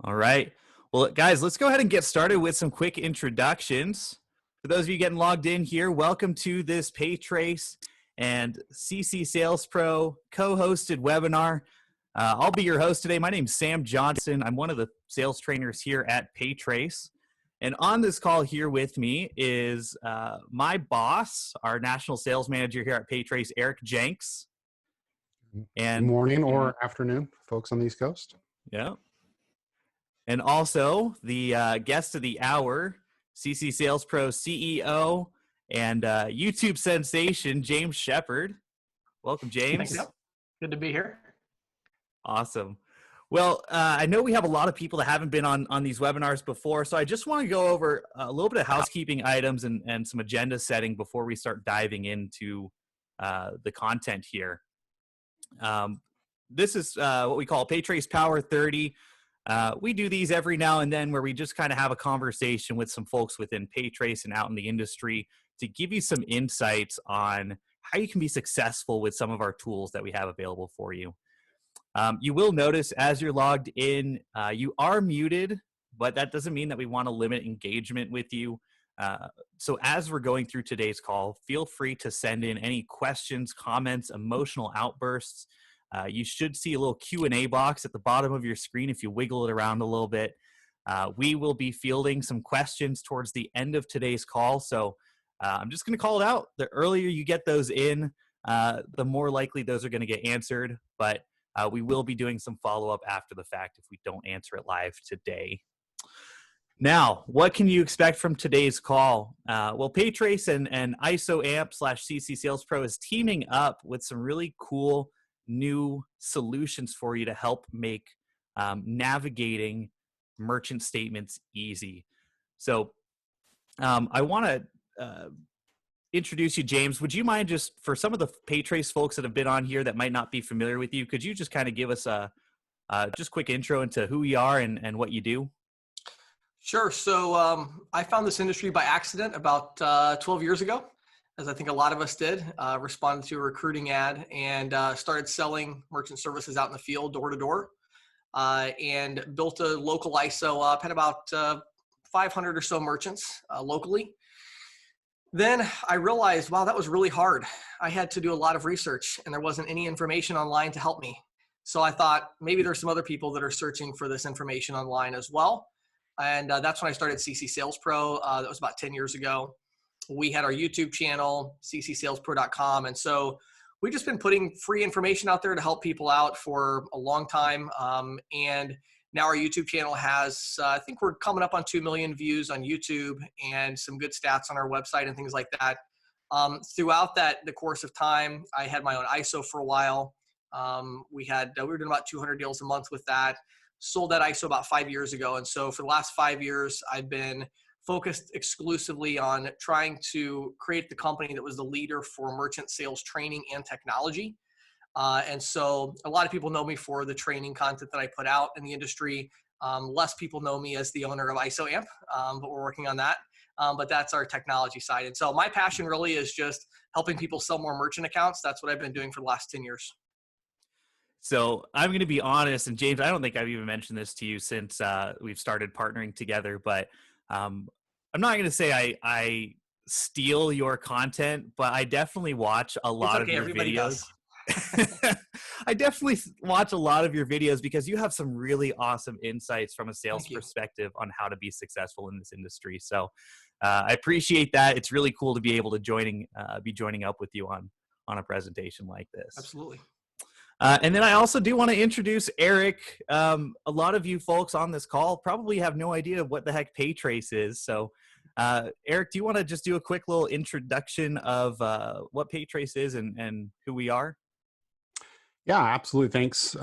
All right. Well, guys, let's go ahead and get started with some quick introductions. For those of you getting logged in here, welcome to this PayTrace and CC Sales Pro co-hosted webinar. I'll be your host today. My name's Sam Johnson. I'm one of the sales trainers here at PayTrace. And on this call here with me is my boss, our national sales manager here at PayTrace, Eric Jenks. And good morning or afternoon, folks on the East Coast. Yeah. And also the guest of the hour, CC Sales Pro CEO and YouTube sensation, James Shepard. Welcome, James. Thanks. Good to be here. Awesome. Well, I know we have a lot of people that haven't been on these webinars before, so I just want to go over a little bit of housekeeping items and some agenda setting before we start diving into the content here. This is what we call PayTrace Power30. We do these every now and then where we just kind of have a conversation with some folks within PayTrace and out in the industry to give you some insights on how you can be successful with some of our tools that we have available for you. You will notice as you're logged in, you are muted, but that doesn't mean that we want to limit engagement with you. So as we're going through today's call, feel free to send in any questions, comments, emotional outbursts. You should see a little Q&A box at the bottom of your screen if you wiggle it around a little bit. We will be fielding some questions towards the end of today's call. So I'm just going to call it out. The earlier you get those in, the more likely those are going to get answered. But we will be doing some follow-up after the fact if we don't answer it live today. Now, what can you expect from today's call? Well, PayTrace and ISOAmp / CC Sales Pro is teaming up with some really cool new solutions for you to help make navigating merchant statements easy. So I want to introduce you, James. Would you mind just, for some of the PayTrace folks that have been on here that might not be familiar with you, could you just kind of give us a just quick intro into who you are and what you do? Sure. So I found this industry by accident about 12 years ago, as I think a lot of us did. Responded to a recruiting ad and started selling merchant services out in the field, door to door, and built a local ISO up. Had about 500 or so merchants locally. Then I realized, wow, that was really hard. I had to do a lot of research and there wasn't any information online to help me. So I thought maybe there's some other people that are searching for this information online as well. And that's when I started CC Sales Pro. That was about 10 years ago. We had our YouTube channel, ccsalespro.com. And so we've just been putting free information out there to help people out for a long time. And now our YouTube channel has, I think we're coming up on 2 million views on YouTube and some good stats on our website and things like that. Throughout the course of time, I had my own ISO for a while. We were doing about 200 deals a month with that. Sold that ISO about 5 years ago. And so for the last 5 years, I've been focused exclusively on trying to create the company that was the leader for merchant sales training and technology. And so a lot of people know me for the training content that I put out in the industry. Less people know me as the owner of ISOAmp, but we're working on that. But that's our technology side. And so my passion really is just helping people sell more merchant accounts. That's what I've been doing for the last 10 years. So I'm going to be honest, and James, I don't think I've even mentioned this to you since we've started partnering together, but I'm not going to say I steal your content, but I definitely watch a lot of your videos. I definitely watch a lot of your videos because you have some really awesome insights from a sales perspective on how to be successful in this industry. So I appreciate that. It's really cool to be able to be joining up with you on a presentation like this. Absolutely. And then I also do want to introduce Eric. A lot of you folks on this call probably have no idea what the heck PayTrace is. So Eric, do you want to just do a quick little introduction of what PayTrace is and who we are? Yeah, absolutely. Thanks,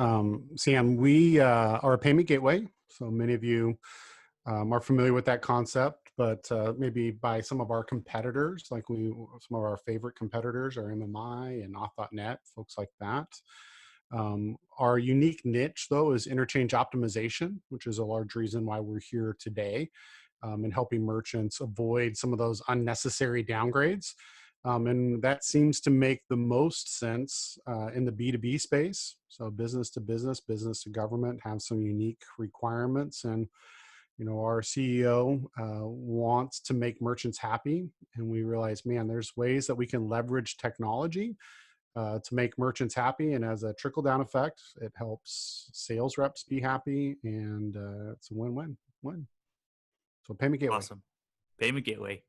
Sam. We are a payment gateway. So many of you are familiar with that concept, but maybe by some of our competitors, some of our favorite competitors are MMI and Auth.net, folks like that. Our unique niche, though, is interchange optimization, which is a large reason why we're here today, and helping merchants avoid some of those unnecessary downgrades And that seems to make the most sense in the B2B space. So business to business, business to government have some unique requirements. And, our CEO wants to make merchants happy. And we realize, man, there's ways that we can leverage technology to make merchants happy. And as a trickle down effect, it helps sales reps be happy. And it's a win-win. So payment gateway. Awesome. Payment gateway.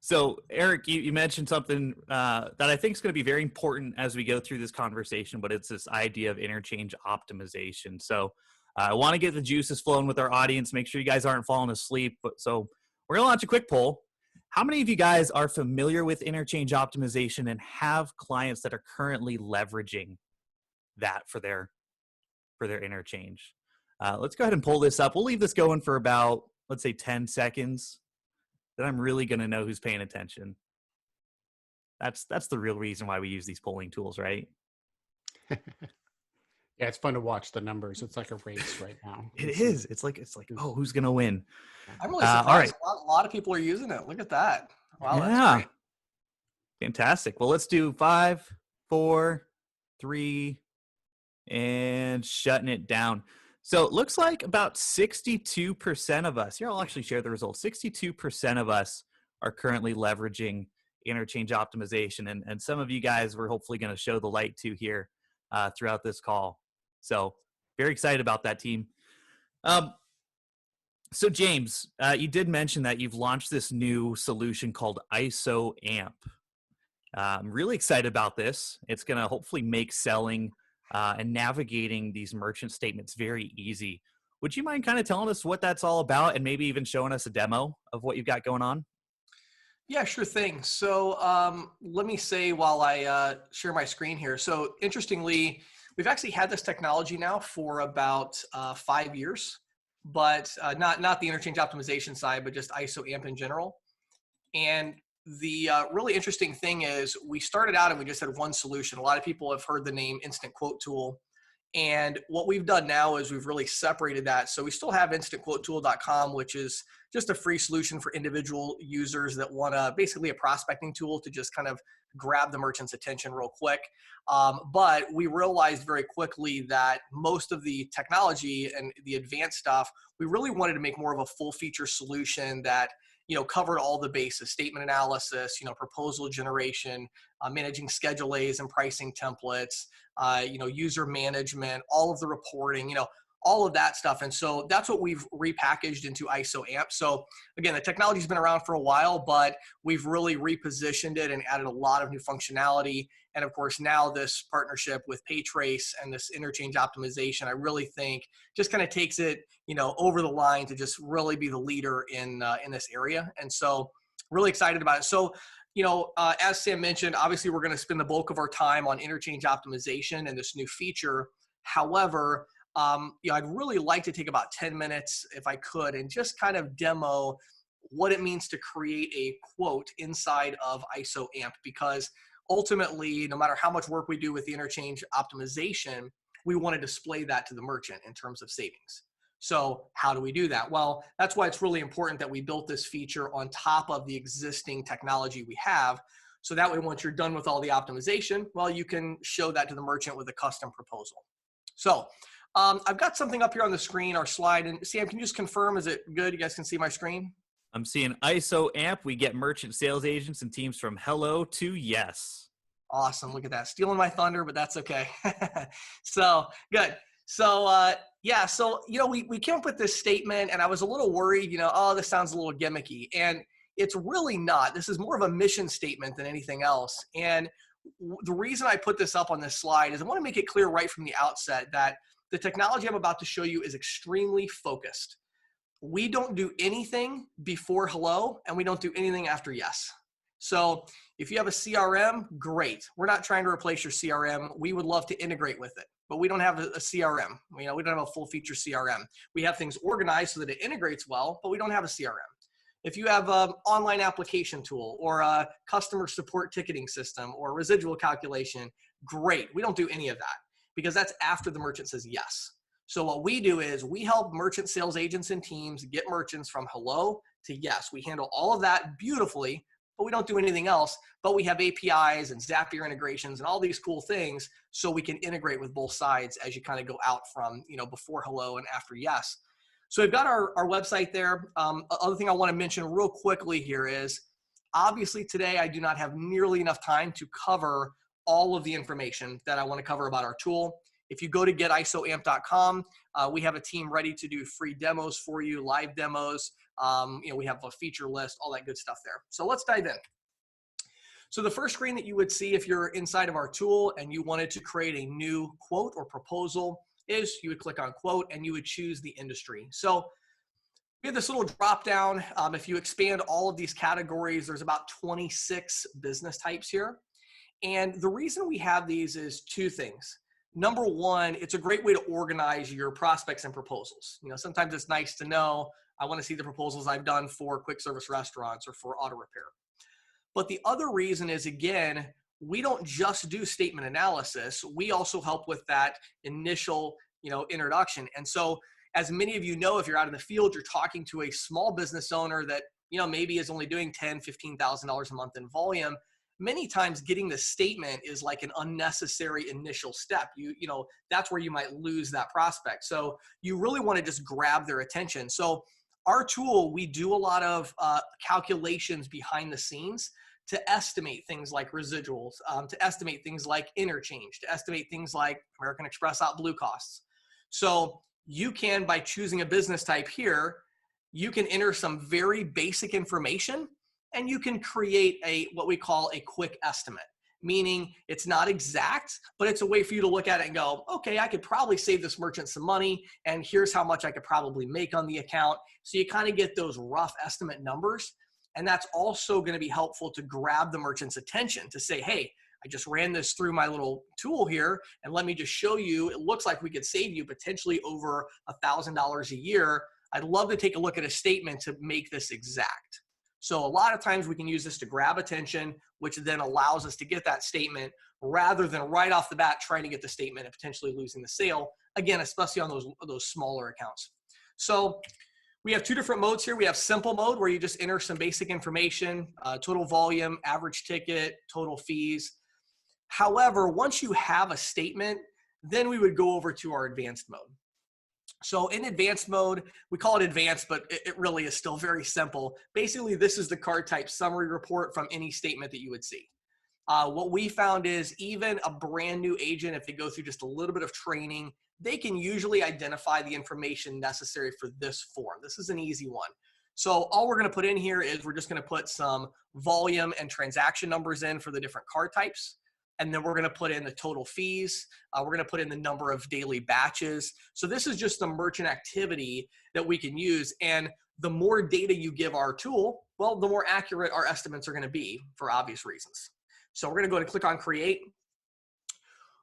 So, Eric, you mentioned something that I think is going to be very important as we go through this conversation, but it's this idea of interchange optimization. So, I want to get the juices flowing with our audience, make sure you guys aren't falling asleep. So, we're going to launch a quick poll. How many of you guys are familiar with interchange optimization and have clients that are currently leveraging that for their interchange? Let's go ahead and pull this up. We'll leave this going for about, let's say, 10 seconds. Then I'm really going to know who's paying attention. That's the real reason why we use these polling tools, right? Yeah, it's fun to watch the numbers. It's like a race right now. It is. It's like, oh, who's going to win? I'm really surprised. All right. A lot of people are using it. Look at that. Wow, Yeah. that's great. Fantastic. Well, let's do 5, 4, 3, and shutting it down. So it looks like about 62% of us, here I'll actually share the results, 62% of us are currently leveraging interchange optimization. And some of you guys we're hopefully going to show the light to here throughout this call. So very excited about that, team. So James, you did mention that you've launched this new solution called ISOAmp. I'm really excited about this. It's going to hopefully make selling and navigating these merchant statements very easy. Would you mind kind of telling us what that's all about and maybe even showing us a demo of what you've got going on? Yeah, sure thing. So let me say while I share my screen here. So interestingly, we've actually had this technology now for about 5 years, but not the interchange optimization side, but just ISOAmp in general. And the really interesting thing is we started out and we just had one solution. A lot of people have heard the name Instant Quote Tool. And what we've done now is we've really separated that. So we still have instantquotetool.com, which is just a free solution for individual users that want basically a prospecting tool to just kind of grab the merchant's attention real quick. But we realized very quickly that most of the technology and the advanced stuff, we really wanted to make more of a full feature solution that covered all the bases: statement analysis, proposal generation, managing Schedule A's and pricing templates, user management, all of the reporting, all of that stuff. And so that's what we've repackaged into ISOAmp. So again, the technology's been around for a while, but we've really repositioned it and added a lot of new functionality. And of course, now this partnership with PayTrace and this interchange optimization, I really think just kind of takes it, over the line to just really be the leader in this area. And so really excited about it. So, as Sam mentioned, obviously we're going to spend the bulk of our time on interchange optimization and this new feature. However, I'd really like to take about 10 minutes if I could and just kind of demo what it means to create a quote inside of ISOAmp, because ultimately, no matter how much work we do with the interchange optimization, we want to display that to the merchant in terms of savings. So how do we do that? Well, that's why it's really important that we built this feature on top of the existing technology we have. So that way, once you're done with all the optimization, well, you can show that to the merchant with a custom proposal. So I've got something up here on the screen, our slide. And Sam, can you just confirm, is it good? You guys can see my screen? I'm seeing ISOAmp. We get merchant sales agents and teams from hello to yes. Awesome. Look at that. Stealing my thunder, but that's okay. So good. So yeah, so, we came up with this statement and I was a little worried, oh, this sounds a little gimmicky. And it's really not. This is more of a mission statement than anything else. And the reason I put this up on this slide is I want to make it clear right from the outset that the technology I'm about to show you is extremely focused. We don't do anything before hello, and we don't do anything after yes. So if you have a CRM, great. We're not trying to replace your CRM. We would love to integrate with it, but we don't have a CRM. We don't have a full feature CRM. We have things organized so that it integrates well, but we don't have a CRM. If you have an online application tool or a customer support ticketing system or residual calculation, great. We don't do any of that because that's after the merchant says yes. So what we do is we help merchant sales agents and teams get merchants from hello to yes. We handle all of that beautifully but we don't do anything else. But we have APIs and Zapier integrations and all these cool things so we can integrate with both sides as you kind of go out from, before hello and after yes. So we've got our website there. Other thing I want to mention real quickly here is, obviously today I do not have nearly enough time to cover all of the information that I want to cover about our tool. If you go to getisoamp.com, we have a team ready to do free demos for you, live demos. We have a feature list, all that good stuff there. So let's dive in. So the first screen that you would see if you're inside of our tool and you wanted to create a new quote or proposal is you would click on quote and you would choose the industry. So we have this little drop down. If you expand all of these categories, there's about 26 business types here. And the reason we have these is two things. Number one, it's a great way to organize your prospects and proposals. Sometimes it's nice to know, I want to see the proposals I've done for quick service restaurants or for auto repair. But the other reason is, again, we don't just do statement analysis. We also help with that initial, introduction. And so as many of you know, if you're out in the field, you're talking to a small business owner that, maybe is only doing $10,000, $15,000 a month in volume. Many times getting the statement is like an unnecessary initial step. That's where you might lose that prospect. So you really want to just grab their attention. So our tool, we do a lot of calculations behind the scenes to estimate things like residuals, to estimate things like interchange, to estimate things like American Express out blue costs. So you can, by choosing a business type here, you can enter some very basic information and you can create what we call a quick estimate, meaning it's not exact, but it's a way for you to look at it and go, okay, I could probably save this merchant some money, and here's how much I could probably make on the account. So you kind of get those rough estimate numbers, and that's also going to be helpful to grab the merchant's attention to say, hey, I just ran this through my little tool here, and let me just show you, it looks like we could save you potentially over $1,000 a year. I'd love to take a look at a statement to make this exact. So a lot of times we can use this to grab attention, which then allows us to get that statement rather than right off the bat trying to get the statement and potentially losing the sale. Again, especially on those smaller accounts. So we have two different modes here. We have simple mode where you just enter some basic information, total volume, average ticket, total fees. However, once you have a statement, then we would go over to our advanced mode. So in advanced mode, we call it advanced, but it really is still very simple. Basically, this is the card type summary report from any statement that you would see. What we found is even a brand new agent, if they go through just a little bit of training, they can usually identify the information necessary for this form. This is an easy one. So all we're going to put in here is we're just going to put some volume and transaction numbers in for the different card types. And then we're going to put in the total fees. We're going to put in the number of daily batches. So this is just the merchant activity that we can use. And the more data you give our tool, well, the more accurate our estimates are going to be for obvious reasons. So we're going to go and click on create.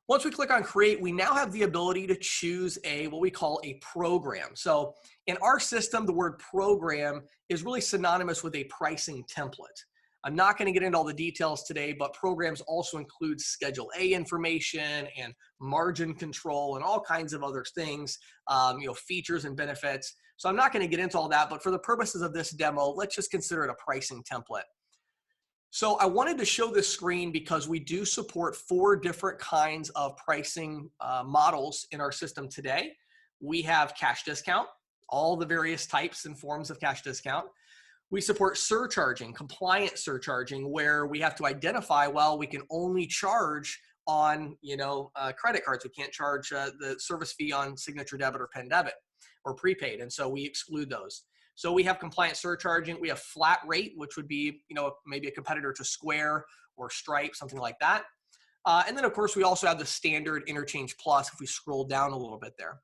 Once we click on create, we now have the ability to choose what we call a program. So in our system, the word program is really synonymous with a pricing template. I'm not going to get into all the details today, but programs also include Schedule A information and margin control and all kinds of other things, features and benefits. So I'm not going to get into all that, but for the purposes of this demo, let's just consider it a pricing template. So I wanted to show this screen because we do support 4 different kinds of pricing models in our system today. We have cash discount, all the various types and forms of cash discount. We support surcharging, compliant surcharging, where we have to identify, well, we can only charge on, credit cards. We can't charge the service fee on signature debit or pen debit or prepaid. And so we exclude those. So we have compliant surcharging. We have flat rate, which would be, maybe a competitor to Square or Stripe, something like that. And then of course, we also have the standard Interchange Plus if we scroll down a little bit there.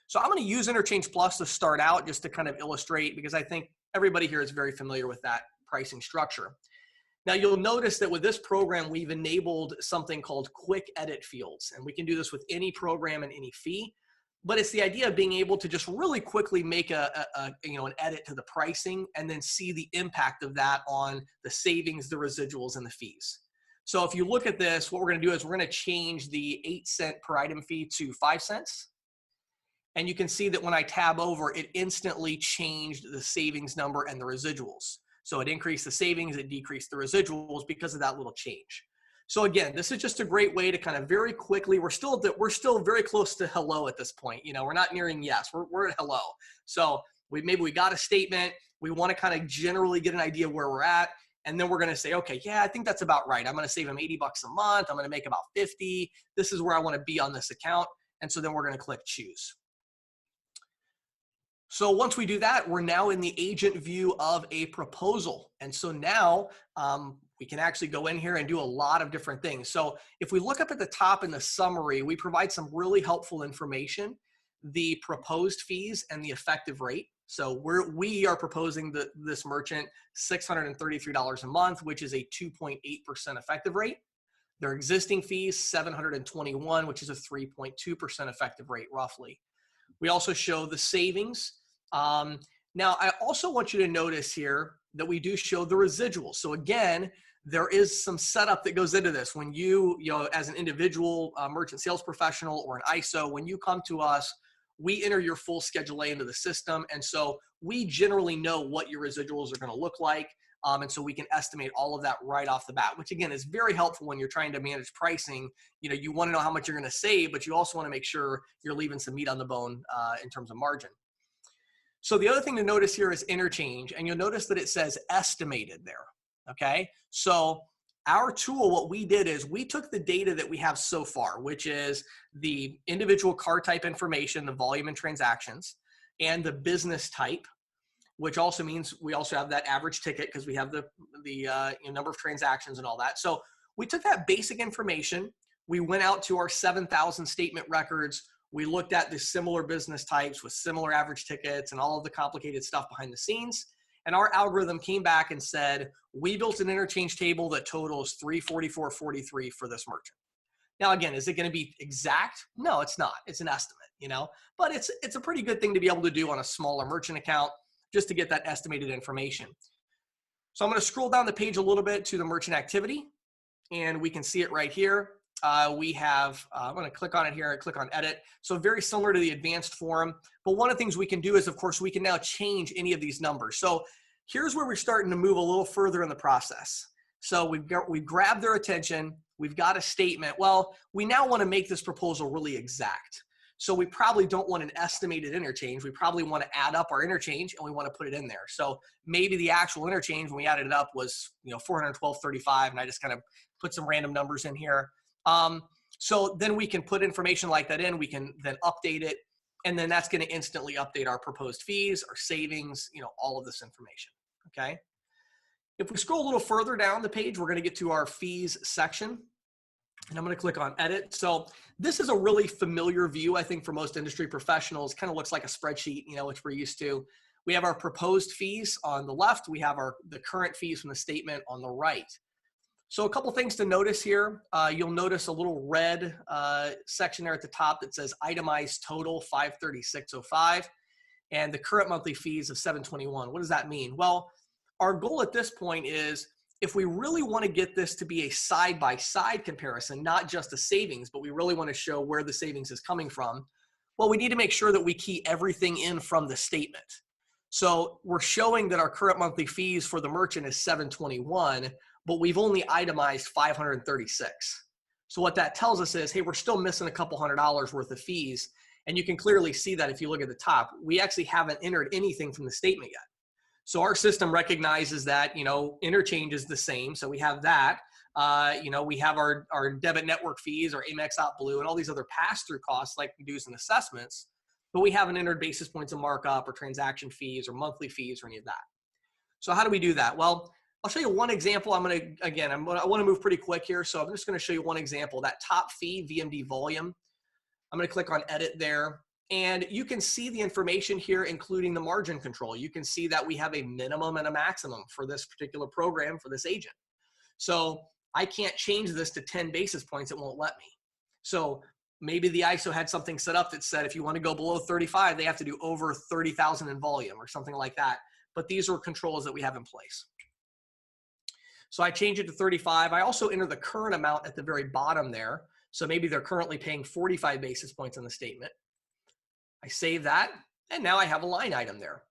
So I'm going to use Interchange Plus to start out just to kind of illustrate, because I think everybody here is very familiar with that pricing structure. Now you'll notice that with this program, we've enabled something called quick edit fields, and we can do this with any program and any fee, but it's the idea of being able to just really quickly make an edit to the pricing and then see the impact of that on the savings, the residuals, and the fees. So if you look at this, what we're going to do is we're going to change the 8-cent per item fee to 5 cents. And you can see that when I tab over, it instantly changed the savings number and the residuals. So it increased the savings, it decreased the residuals because of that little change. So again, this is just a great way to kind of very quickly, we're still very close to hello at this point. You know, we're not nearing yes, we're at hello. So maybe we got a statement, we want to kind of generally get an idea of where we're at. And then we're going to say, okay, yeah, I think that's about right. I'm going to save him $80 a month. I'm going to make about 50. This is where I want to be on this account. And so then we're going to click choose. So once we do that, we're now in the agent view of a proposal. And so now we can actually go in here and do a lot of different things. So if we look up at the top in the summary, we provide some really helpful information, the proposed fees and the effective rate. So we are proposing this merchant $633 a month, which is a 2.8% effective rate. Their existing fees, $721, which is a 3.2% effective rate, roughly. We also show the savings. Now, I also want you to notice here that we do show the residuals. So again, there is some setup that goes into this. When you as an individual merchant sales professional or an ISO, when you come to us, we enter your full Schedule A into the system. And so we generally know what your residuals are going to look like. And so we can estimate all of that right off the bat, which again is very helpful when you're trying to manage pricing. You know, you want to know how much you're going to save, but you also want to make sure you're leaving some meat on the bone in terms of margin. So the other thing to notice here is interchange, and you'll notice that it says estimated there. Okay, so our tool, what we did is we took the data that we have so far, which is the individual car type information, the volume and transactions, and the business type, which also means we also have that average ticket because we have the number of transactions and all that. So we took that basic information, we went out to our 7,000 statement records, we looked at the similar business types with similar average tickets and all of the complicated stuff behind the scenes. And our algorithm came back and said, we built an interchange table that totals $344.43 for this merchant. Now, again, is it going to be exact? No, it's not. It's an estimate, but it's a pretty good thing to be able to do on a smaller merchant account just to get that estimated information. So I'm going to scroll down the page a little bit to the merchant activity, and we can see it right here. We have, I'm going to click on it here and click on edit. So very similar to the advanced form, but one of the things we can do is, of course, we can now change any of these numbers. So here's where we're starting to move a little further in the process. So we've grabbed their attention. We've got a statement. Well, we now want to make this proposal really exact. So we probably don't want an estimated interchange. We probably want to add up our interchange and we want to put it in there. So maybe the actual interchange when we added it up was, $412.35, and I just kind of put some random numbers in here. So then we can put information like that in, we can then update it, and then that's going to instantly update our proposed fees, our savings, all of this information. Okay. If we scroll a little further down the page, we're going to get to our fees section, and I'm going to click on edit. So this is a really familiar view, I think, for most industry professionals. Kind of looks like a spreadsheet, which we're used to. We have our proposed fees on the left. We have the current fees from the statement on the right. So a couple things to notice here. You'll notice a little red section there at the top that says itemized total $536.05 and the current monthly fees of $721. What does that mean? Well, our goal at this point is if we really want to get this to be a side-by-side comparison, not just a savings, but we really want to show where the savings is coming from, well, we need to make sure that we key everything in from the statement. So we're showing that our current monthly fees for the merchant is $721, but we've only itemized $536. So what that tells us is, hey, we're still missing a couple $100 worth of fees. And you can clearly see that if you look at the top, we actually haven't entered anything from the statement yet. So our system recognizes that, interchange is the same. So we have that. We have our debit network fees, our Amex Blue, and all these other pass-through costs like dues and assessments, but we haven't entered basis points of markup or transaction fees or monthly fees or any of that. So how do we do that? Well, I'll show you one example. I want to move pretty quick here. So I'm just going to show you one example. That top fee, VMD volume, I'm going to click on edit there. And you can see the information here, including the margin control. You can see that we have a minimum and a maximum for this particular program for this agent. So I can't change this to 10 basis points. It won't let me. So maybe the ISO had something set up that said if you want to go below 35, they have to do over 30,000 in volume or something like that. But these are controls that we have in place. So I change it to 35. I also enter the current amount at the very bottom there. So maybe they're currently paying 45 basis points on the statement. I save that, and now I have a line item there.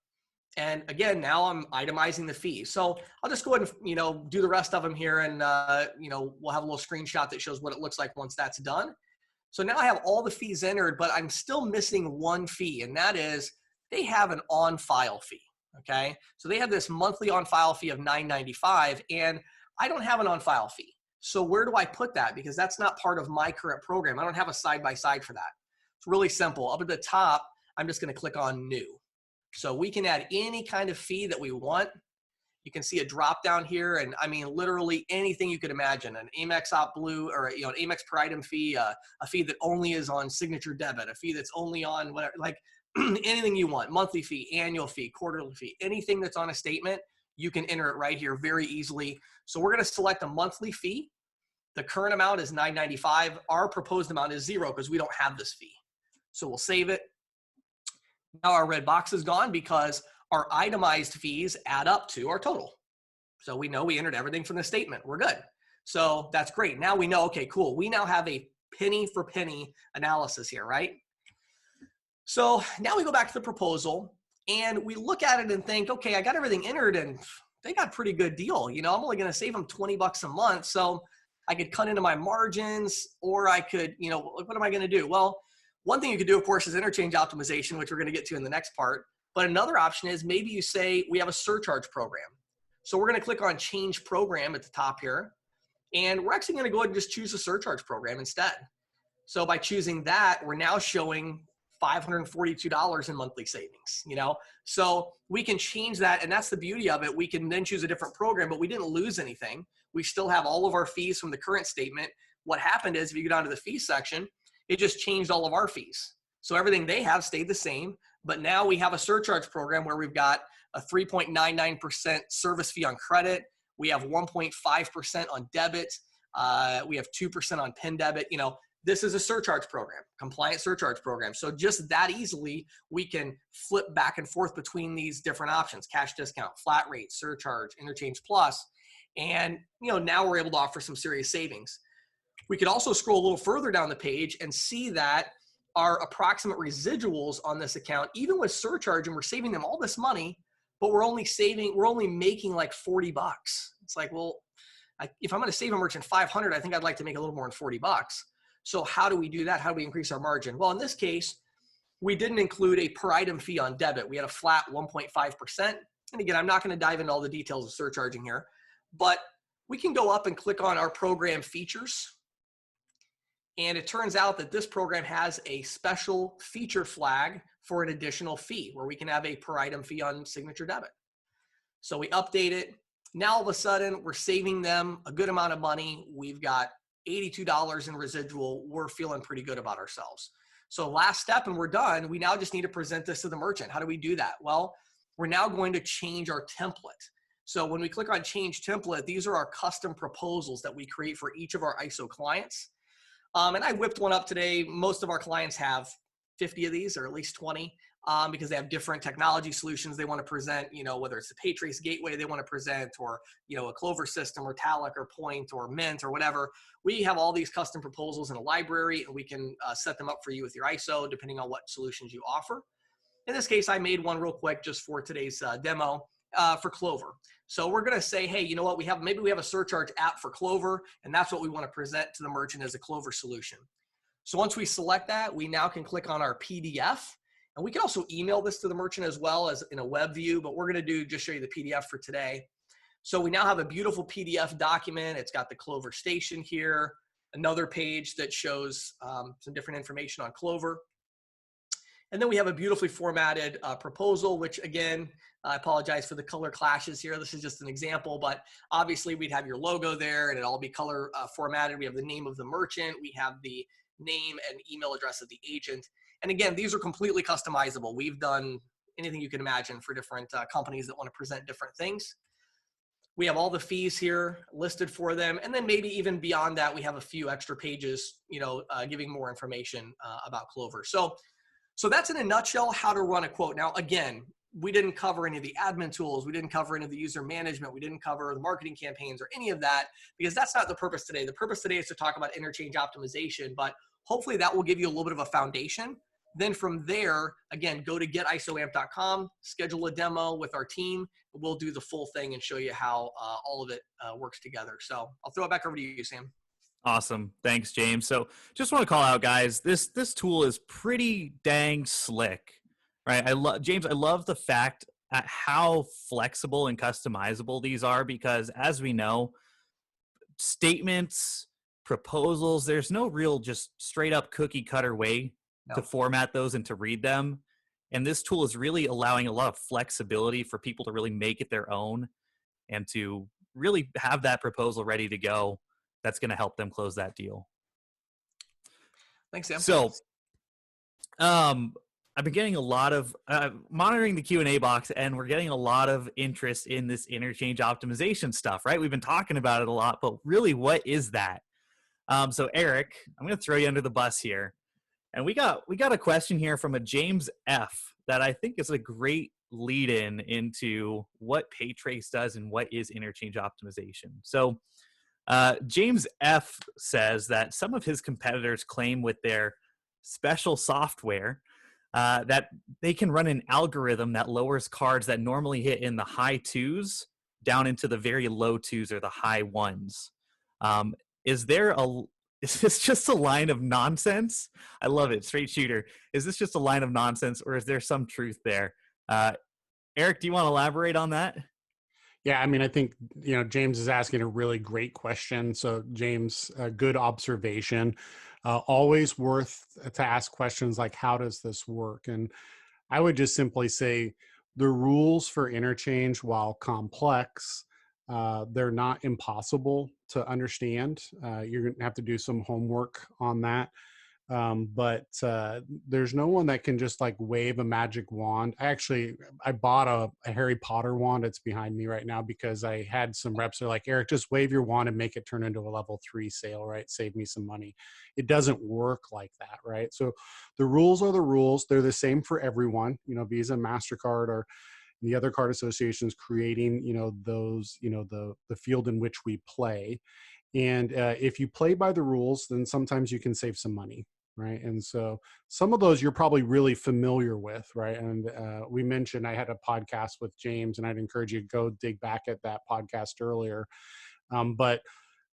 And again, now I'm itemizing the fee. So I'll just go ahead and, do the rest of them here. And, we'll have a little screenshot that shows what it looks like once that's done. So now I have all the fees entered, but I'm still missing one fee. And that is they have an on-file fee. Okay. So they have this monthly on-file fee of $9.95, and I don't have an on-file fee. So where do I put that? Because that's not part of my current program. I don't have a side-by-side for that. It's really simple. Up at the top, I'm just going to click on new. So we can add any kind of fee that we want. You can see a drop down here, and I mean literally anything you could imagine. An Amex Op Blue, or an Amex per item fee, a fee that only is on signature debit, a fee that's only on whatever, like anything you want, monthly fee, annual fee, quarterly fee, anything that's on a statement, you can enter it right here very easily. So we're going to select a monthly fee. The current amount is $9.95. Our proposed amount is $0 because we don't have this fee. So we'll save it. Now our red box is gone because our itemized fees add up to our total. So we know we entered everything from the statement. We're good. So that's great. Now we know, okay, cool. We now have a penny for penny analysis here, right? So now we go back to the proposal and we look at it and think, okay, I got everything entered and they got a pretty good deal. I'm only going to save them $20 a month. So I could cut into my margins, or I could, what am I going to do? Well, one thing you could do, of course, is interchange optimization, which we're going to get to in the next part. But another option is maybe you say we have a surcharge program. So we're going to click on change program at the top here. And we're actually going to go ahead and just choose a surcharge program instead. So by choosing that, we're now showing $542 in monthly savings, So we can change that. And that's the beauty of it. We can then choose a different program, but we didn't lose anything. We still have all of our fees from the current statement. What happened is if you go down to the fee section, it just changed all of our fees. So everything they have stayed the same, but now we have a surcharge program where we've got a 3.99% service fee on credit. We have 1.5% on debit. We have 2% on PIN debit. This is a surcharge program, compliant surcharge program. So just that easily, we can flip back and forth between these different options: cash discount, flat rate, surcharge, interchange plus. And now we're able to offer some serious savings. We could also scroll a little further down the page and see that our approximate residuals on this account, even with surcharge, and we're saving them all this money, but we're only making like $40. It's like, well, if I'm going to save a merchant $500, I think I'd like to make a little more than $40. So how do we do that? How do we increase our margin? Well, in this case, we didn't include a per item fee on debit. We had a flat 1.5%. And again, I'm not going to dive into all the details of surcharging here, but we can go up and click on our program features. And it turns out that this program has a special feature flag for an additional fee where we can have a per item fee on signature debit. So we update it. Now all of a sudden we're saving them a good amount of money. We've got $82 in residual. We're feeling pretty good about ourselves. So last step and we're done. We now just need to present this to the merchant. How do we do that? Well, we're now going to change our template. So when we click on change template, these are our custom proposals that we create for each of our ISO clients. And I whipped one up today. Most of our clients have 50 of these, or at least 20, because they have different technology solutions they want to present, whether it's the PayTrace gateway they want to present, or, a Clover system, or Talic, or Point, or Mint, or whatever. We have all these custom proposals in a library, and we can set them up for you with your ISO, depending on what solutions you offer. In this case, I made one real quick just for today's demo for Clover. So we're going to say, hey, you know what? Maybe we have a surcharge app for Clover, and that's what we want to present to the merchant as a Clover solution. So once we select that, we now can click on our PDF, and we can also email this to the merchant as well as in a web view, but we're going to just show you the PDF for today. So we now have a beautiful PDF document. It's got the Clover station here, another page that shows some different information on Clover. And then we have a beautifully formatted proposal, which again, I apologize for the color clashes here. This is just an example, but obviously we'd have your logo there and it'll all be color formatted. We have the name of the merchant. We have the name and email address of the agent. And again, these are completely customizable. We've done anything you can imagine for different companies that want to present different things. We have all the fees here listed for them. And then maybe even beyond that, we have a few extra pages, giving more information about Clover. So that's in a nutshell how to run a quote. Now, again, we didn't cover any of the admin tools. We didn't cover any of the user management. We didn't cover the marketing campaigns or any of that, because that's not the purpose today. The purpose today is to talk about interchange optimization, but hopefully that will give you a little bit of a foundation Then from there, again, go to getisoamp.com, schedule a demo with our team. We'll do the full thing and show you how all of it works together. So I'll throw it back over to you, Sam. Awesome. Thanks, James. So just want to call out, guys, this tool is pretty dang slick, right? James, I love the fact at how flexible and customizable these are, because as we know, statements, proposals, there's no real just straight up cookie cutter way to format those and to read them. And this tool is really allowing a lot of flexibility for people to really make it their own and to really have that proposal ready to go. That's going to help them close that deal. Thanks, Sam. So, I've been getting a lot of monitoring the Q&A box, and we're getting a lot of interest in this interchange optimization stuff, right? We've been talking about it a lot, but really, what is that? So, Eric, I'm going to throw you under the bus here, and we got a question here from a James F. that I think is a great lead-in into what PayTrace does and what is interchange optimization. So, James F. says that some of his competitors claim with their special software that they can run an algorithm that lowers cards that normally hit in the high twos down into the very low twos or the high ones. Is this just a line of nonsense? I love it. Straight shooter. Is this just a line of nonsense, or is there some truth there? Eric, do you want to elaborate on that? Yeah, I mean, I think, James is asking a really great question. So James, good observation. Always worth to ask questions like, how does this work? And I would just simply say the rules for interchange, while complex, they're not impossible to understand. You're going to have to do some homework on that. But there's no one that can just like wave a magic wand. I bought a Harry Potter wand. It's behind me right now because I had some reps that are like, Eric, just wave your wand and make it turn into a level 3 sale, right? Save me some money. It doesn't work like that, right? So the rules are the rules. They're the same for everyone, Visa, MasterCard, or the other card associations creating, those, the field in which we play. And if you play by the rules, then sometimes you can save some money, right? And so some of those you're probably really familiar with, right? And we mentioned I had a podcast with James, and I'd encourage you to go dig back at that podcast earlier. But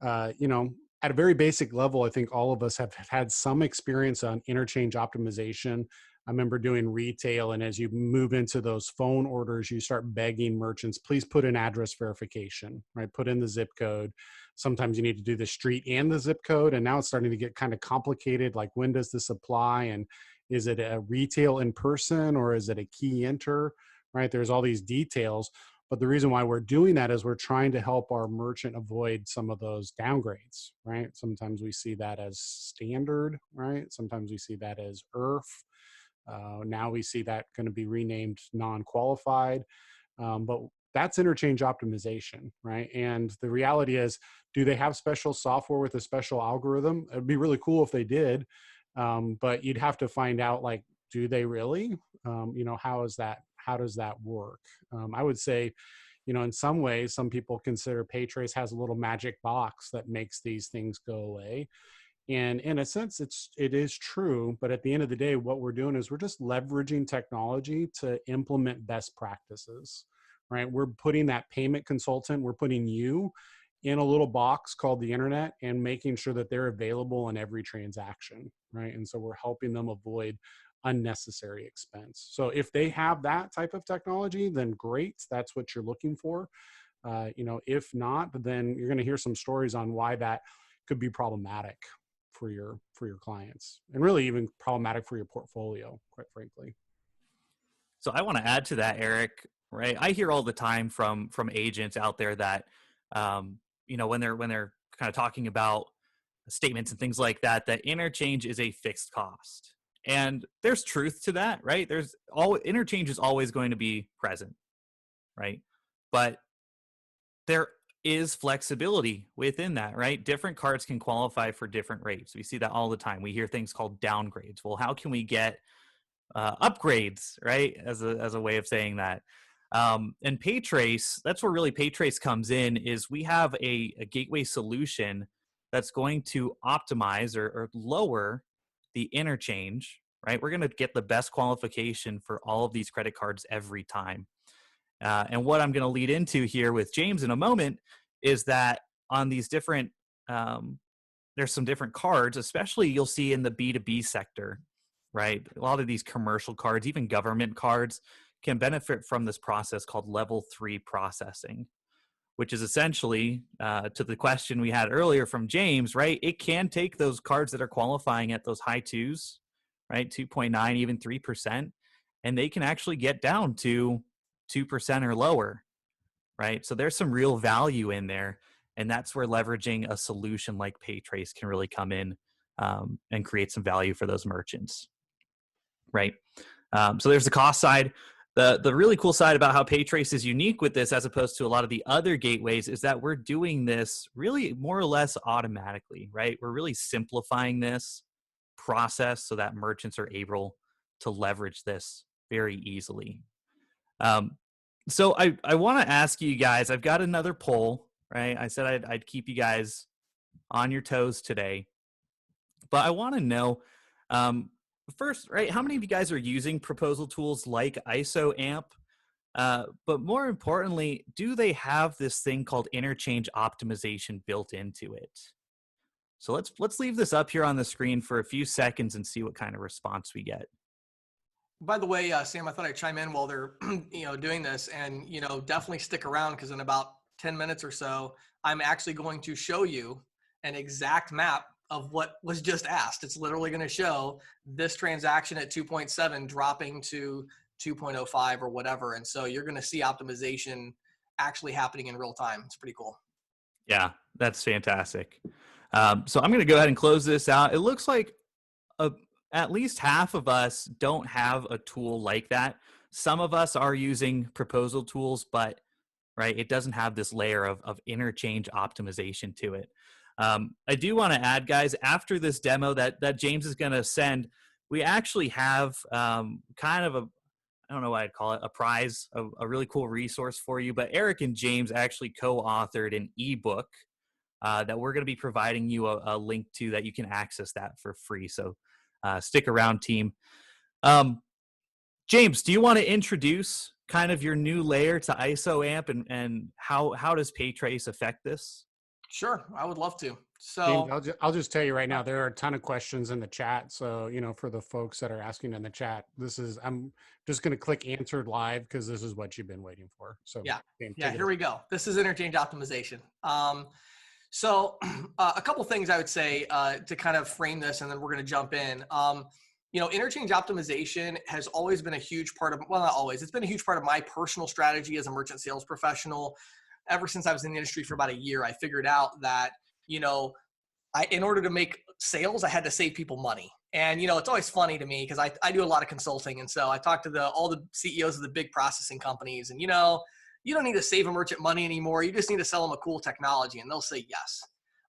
at a very basic level, I think all of us have had some experience on interchange optimization. I remember doing retail, and as you move into those phone orders, you start begging merchants, please put in address verification, right? Put in the zip code. Sometimes you need to do the street and the zip code, and now it's starting to get kind of complicated. Like, when does this apply? And is it a retail in person, or is it a key enter, right? There's all these details. But the reason why we're doing that is we're trying to help our merchant avoid some of those downgrades, right? Sometimes we see that as standard, right? Sometimes we see that as IRF. Now we see that going to be renamed non-qualified, but that's interchange optimization, right? And the reality is, do they have special software with a special algorithm? It'd be really cool if they did, but you'd have to find out, like, do they really? How does that work? I would say, in some ways, some people consider PayTrace has a little magic box that makes these things go away. And in a sense, it is true, but at the end of the day, what we're doing is we're just leveraging technology to implement best practices, right? We're putting that payment consultant, we're putting you in a little box called the internet and making sure that they're available in every transaction, right? And so we're helping them avoid unnecessary expense. So if they have that type of technology, then great, that's what you're looking for. If not, then you're going to hear some stories on why that could be problematic for your clients, and really even problematic for your portfolio, quite frankly. So I want to add to that, Eric, right? I hear all the time from agents out there that, when they're kind of talking about statements and things like that, that interchange is a fixed cost. And there's truth to that, right? Interchange is always going to be present, right? But there is flexibility within that, right? Different cards can qualify for different rates. We see that all the time. We hear things called downgrades. Well, how can we get upgrades, right? As a way of saying that. And PayTrace, that's where really PayTrace comes in, is we have a gateway solution that's going to optimize or lower the interchange, right? We're going to get the best qualification for all of these credit cards every time. And what I'm going to lead into here with James in a moment is that on these different, there's some different cards, especially you'll see in the B2B sector, right? A lot of these commercial cards, even government cards, can benefit from this process called level 3 processing, which is essentially, to the question we had earlier from James, right? It can take those cards that are qualifying at those high twos, right? 2.9, even 3%, and they can actually get down to 2% or lower, right? So there's some real value in there. And that's where leveraging a solution like PayTrace can really come in and create some value for those merchants, right? So there's the cost side. The really cool side about how PayTrace is unique with this as opposed to a lot of the other gateways is that we're doing this really more or less automatically, right? We're really simplifying this process so that merchants are able to leverage this very easily. So I want to ask you guys, I've got another poll, right? I said I'd keep you guys on your toes today, but I want to know, first, right, how many of you guys are using proposal tools like ISOAmp? But more importantly, do they have this thing called interchange optimization built into it? So let's leave this up here on the screen for a few seconds and see what kind of response we get. By the way, Sam, I thought I'd chime in while they're doing this, and definitely stick around because in about 10 minutes or so, I'm actually going to show you an exact map of what was just asked. It's literally going to show this transaction at 2.7 dropping to 2.05 or whatever, and so you're going to see optimization actually happening in real time. It's pretty cool. Yeah, that's fantastic. So I'm going to go ahead and close this out. It looks like at least half of us don't have a tool like that. Some of us are using proposal tools, but right, it doesn't have this layer of interchange optimization to it. I do want to add, guys, after this demo that James is going to send, we actually have kind of I don't know what I'd call it, a prize, a really cool resource for you. But Eric and James actually co-authored an ebook that we're going to be providing you a link to that you can access that for free. So stick around, team. James, do you want to introduce kind of your new layer to ISOAmp and how does PayTrace affect this? Sure, I would love to. James, So I'll just tell you right now, there are a ton of questions in the chat. So, for the folks that are asking in the chat, I'm just going to click answered live because this is what you've been waiting for. So yeah, James, here we go. This is interchange optimization. So a couple things I would say to kind of frame this, and then we're going to jump in. Interchange optimization has always been a huge part of, well, not always, it's been a huge part of my personal strategy as a merchant sales professional. Ever since I was in the industry for about a year, I figured out that, in order to make sales, I had to save people money. And, it's always funny to me because I do a lot of consulting. And so I talk to all the CEOs of the big processing companies, and, you don't need to save a merchant money anymore. You just need to sell them a cool technology, and they'll say yes.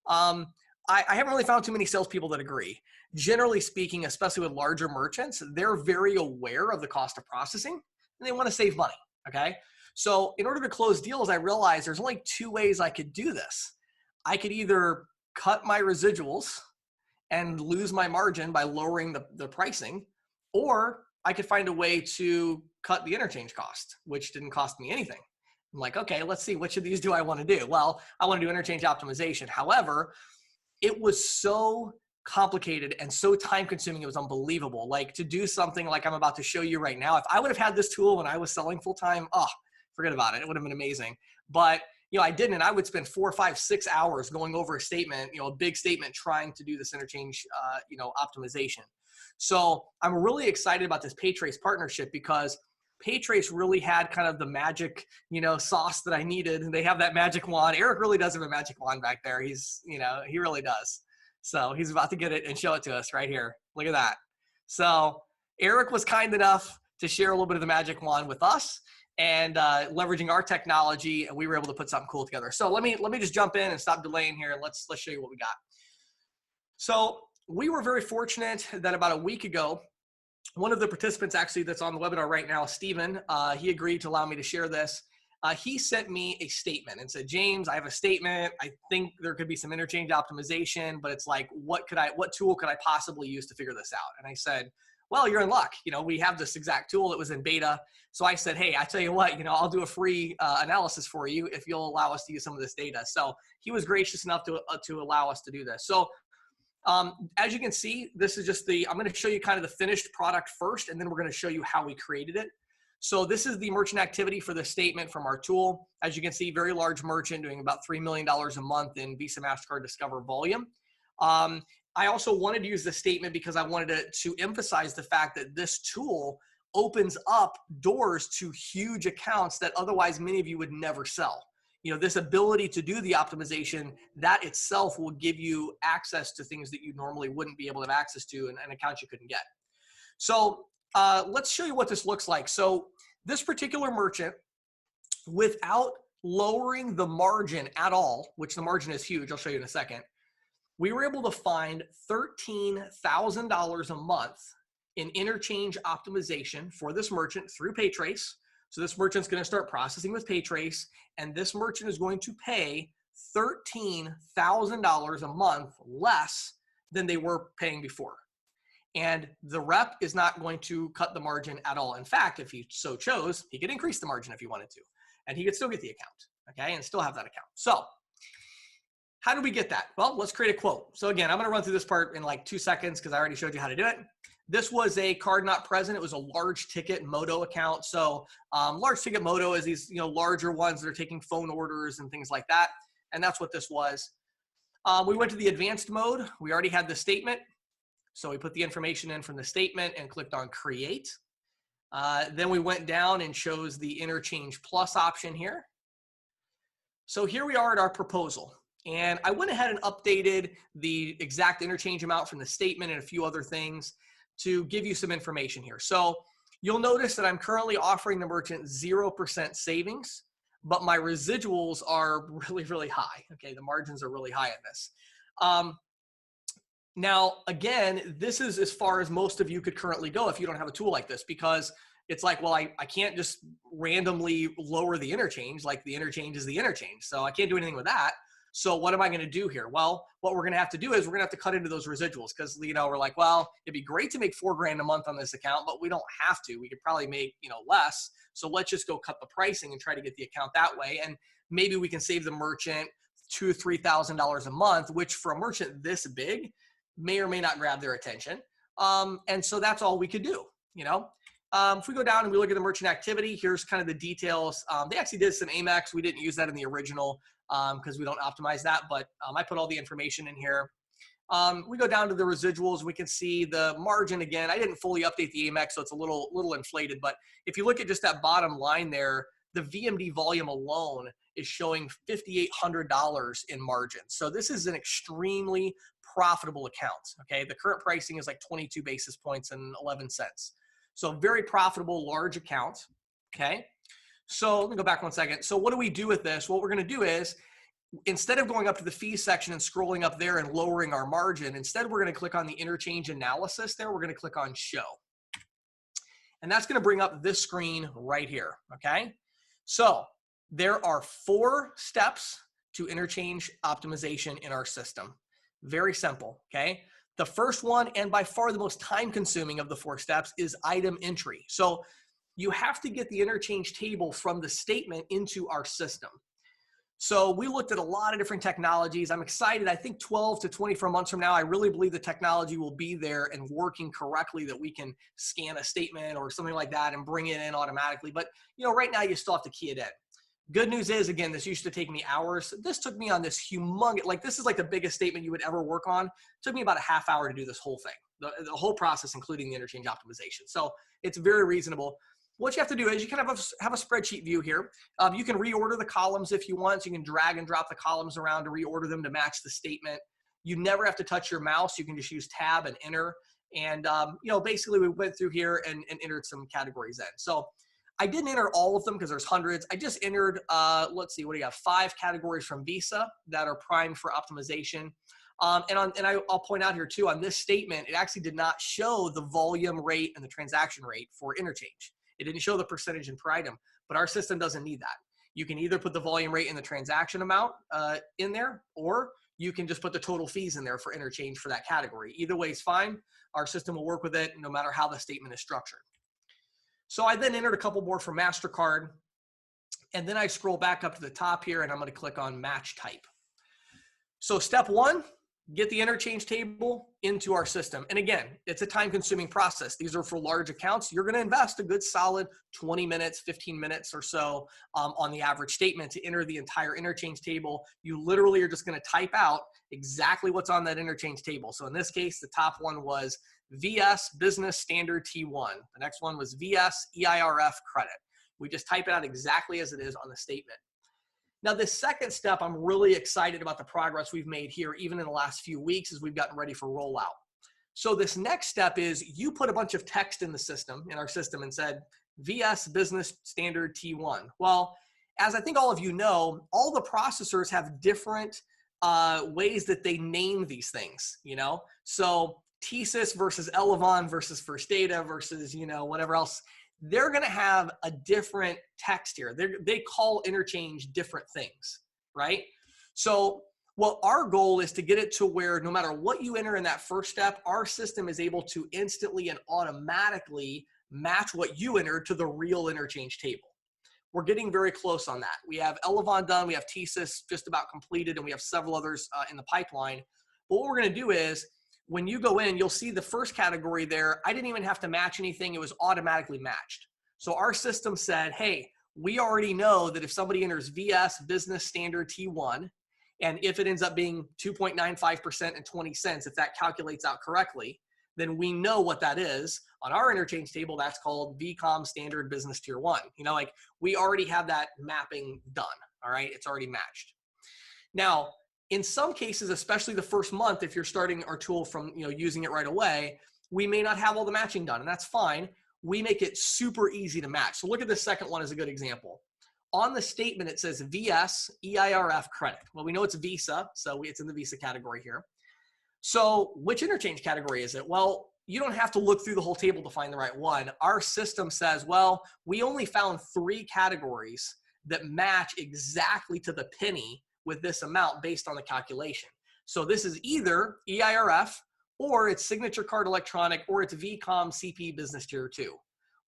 I haven't really found too many salespeople that agree. Generally speaking, especially with larger merchants, they're very aware of the cost of processing, and they want to save money, okay? So in order to close deals, I realized there's only two ways I could do this. I could either cut my residuals and lose my margin by lowering the pricing, or I could find a way to cut the interchange cost, which didn't cost me anything. I'm like, okay, let's see, which of these do I want to do? Well, I want to do interchange optimization. However, it was so complicated and so time consuming, it was unbelievable. Like to do something like I'm about to show you right now, if I would have had this tool when I was selling full time, forget about it. It would have been amazing. But I didn't, and I would spend 4, 5, 6 hours going over a statement, a big statement, trying to do this interchange, optimization. So I'm really excited about this PayTrace partnership because PayTrace really had kind of the magic, sauce that I needed. And they have that magic wand. Eric really does have a magic wand back there. He's, he really does. So he's about to get it and show it to us right here. Look at that. So Eric was kind enough to share a little bit of the magic wand with us and leveraging our technology, and we were able to put something cool together. So let me just jump in and stop delaying here, and let's show you what we got. So we were very fortunate that about a week ago, one of the participants actually that's on the webinar right now, Steven, he agreed to allow me to share this. He sent me a statement and said, James, I have a statement. I think there could be some interchange optimization, but it's like, what tool could I possibly use to figure this out? And I said, well, you're in luck. We have this exact tool that was in beta. So I said, hey, I tell you what, I'll do a free analysis for you if you'll allow us to use some of this data. So he was gracious enough to allow us to do this. So as you can see, this is just I'm going to show you kind of the finished product first, and then we're going to show you how we created it. So this is the merchant activity for the statement from our tool. As you can see, very large merchant doing about $3 million a month in Visa, MasterCard Discover volume. I also wanted to use the statement because I wanted to emphasize the fact that this tool opens up doors to huge accounts that otherwise many of you would never sell. This ability to do the optimization, that itself will give you access to things that you normally wouldn't be able to have access to and accounts you couldn't get. So let's show you what this looks like. So this particular merchant, without lowering the margin at all, which the margin is huge, I'll show you in a second, we were able to find $13,000 a month in interchange optimization for this merchant through PayTrace. So this merchant's going to start processing with PayTrace, and this merchant is going to pay $13,000 a month less than they were paying before. And the rep is not going to cut the margin at all. In fact, if he so chose, he could increase the margin if he wanted to, and he could still get the account, okay, and still have that account. So how do we get that? Well, let's create a quote. So again, I'm going to run through this part in like 2 seconds because I already showed you how to do it. This was a card not present. It was a large ticket Moto account. So large ticket Moto is these larger ones that are taking phone orders and things like that. And that's what this was. We went to the advanced mode. We already had the statement. So we put the information in from the statement and clicked on create. Then we went down and chose the interchange plus option here. So here we are at our proposal. And I went ahead and updated the exact interchange amount from the statement and a few other things to give you some information here. So you'll notice that I'm currently offering the merchant 0% savings, but my residuals are really, really high. Okay, the margins are really high in this. Now, again, this is as far as most of you could currently go if you don't have a tool like this, because it's like, well, I can't just randomly lower the interchange. Like the interchange is the interchange. So I can't do anything with that. So what am I going to do here? Well, what we're going to have to do is we're going to have to cut into those residuals because, we're like, well, it'd be great to make $4 grand a month on this account, but we don't have to. We could probably make, less. So let's just go cut the pricing and try to get the account that way. And maybe we can save the merchant $2,000 to $3,000 a month, which for a merchant this big may or may not grab their attention. And so that's all we could do, If we go down and we look at the merchant activity, here's kind of the details. They actually did some Amex. We didn't use that in the original because we don't optimize that, but I put all the information in here. We go down to the residuals. We can see the margin again. I didn't fully update the Amex, so it's a little inflated. But if you look at just that bottom line there, the VMD volume alone is showing $5,800 in margin. So this is an extremely profitable account. Okay, the current pricing is like 22 basis points and 11 cents. So very profitable, large account. Okay. So let me go back 1 second. So what do we do with this? What we're going to do is, instead of going up to the fees section and scrolling up there and lowering our margin, instead we're going to click on the interchange analysis there. We're going to click on show. And that's going to bring up this screen right here. Okay. So there are 4 steps to interchange optimization in our system. Very simple. Okay. The first one, and by far the most time consuming of the 4 steps, is item entry. So you have to get the interchange table from the statement into our system. So we looked at a lot of different technologies. I'm excited. I think 12 to 24 months from now, I really believe the technology will be there and working correctly, that we can scan a statement or something like that and bring it in automatically. But right now you still have to key it in. Good news is, again, this used to take me hours. This took me on this humongous, this is like the biggest statement you would ever work on. It took me about a half hour to do this whole thing, the whole process, including the interchange optimization. So it's very reasonable. What you have to do is you kind of have a spreadsheet view here. You can reorder the columns if you want. So you can drag and drop the columns around to reorder them to match the statement. You never have to touch your mouse. You can just use tab and enter. And basically we went through here and entered some categories in. So I didn't enter all of them because there's hundreds. I just entered, let's see, what do you have? 5 categories from Visa that are primed for optimization. I'll point out here too, on this statement, it actually did not show the volume rate and the transaction rate for interchange. It didn't show the percentage in per item, but our system doesn't need that. You can either put the volume rate and the transaction amount in there, or you can just put the total fees in there for interchange for that category. Either way is fine. Our system will work with it no matter how the statement is structured. So I then entered a couple more for MasterCard. And then I scroll back up to the top here and I'm going to click on match type. So step one, get the interchange table into our system. And again, it's a time-consuming process. These are for large accounts. You're going to invest a good solid 20 minutes, 15 minutes or so on the average statement to enter the entire interchange table. You literally are just going to type out exactly what's on that interchange table. So in this case, the top one was VS Business Standard T1. The next one was VS EIRF Credit. We just type it out exactly as it is on the statement. Now, this second step, I'm really excited about the progress we've made here, even in the last few weeks as we've gotten ready for rollout. So this next step is you put a bunch of text in the system, in our system, and said, VS Business Standard T1. Well, as I think all of you know, all the processors have different ways that they name these things, you know? So TSYS versus Elevon versus First Data versus, you know, whatever else. They're going to have a different text here. They call interchange different things, right? So what our goal is to get it to where no matter what you enter in that first step, our system is able to instantly and automatically match what you enter to the real interchange table. We're getting very close on that. We have Elevon done, we have TSYS just about completed, and we have several others in the pipeline. But what we're going to do is, when you go in, you'll see the first category there. I didn't even have to match anything. It was automatically matched. So our system said, hey, we already know that if somebody enters VS Business Standard T1, and if it ends up being 2.95% and 20 cents, if that calculates out correctly, then we know what that is. On our interchange table, that's called VCOM Standard Business Tier 1. You know, like we already have that mapping done, all right? It's already matched. Now, in some cases, especially the first month, if you're starting our tool from using it right away, we may not have all the matching done, and that's fine. We make it super easy to match. So look at this second one as a good example. On the statement, it says VS EIRF Credit. Well, we know it's Visa, so it's in the Visa category here. So which interchange category is it? Well, you don't have to look through the whole table to find the right one. Our system says, well, we only found 3 categories that match exactly to the penny with this amount based on the calculation. So this is either EIRF, or it's Signature Card Electronic, or it's VCOM CP Business Tier 2.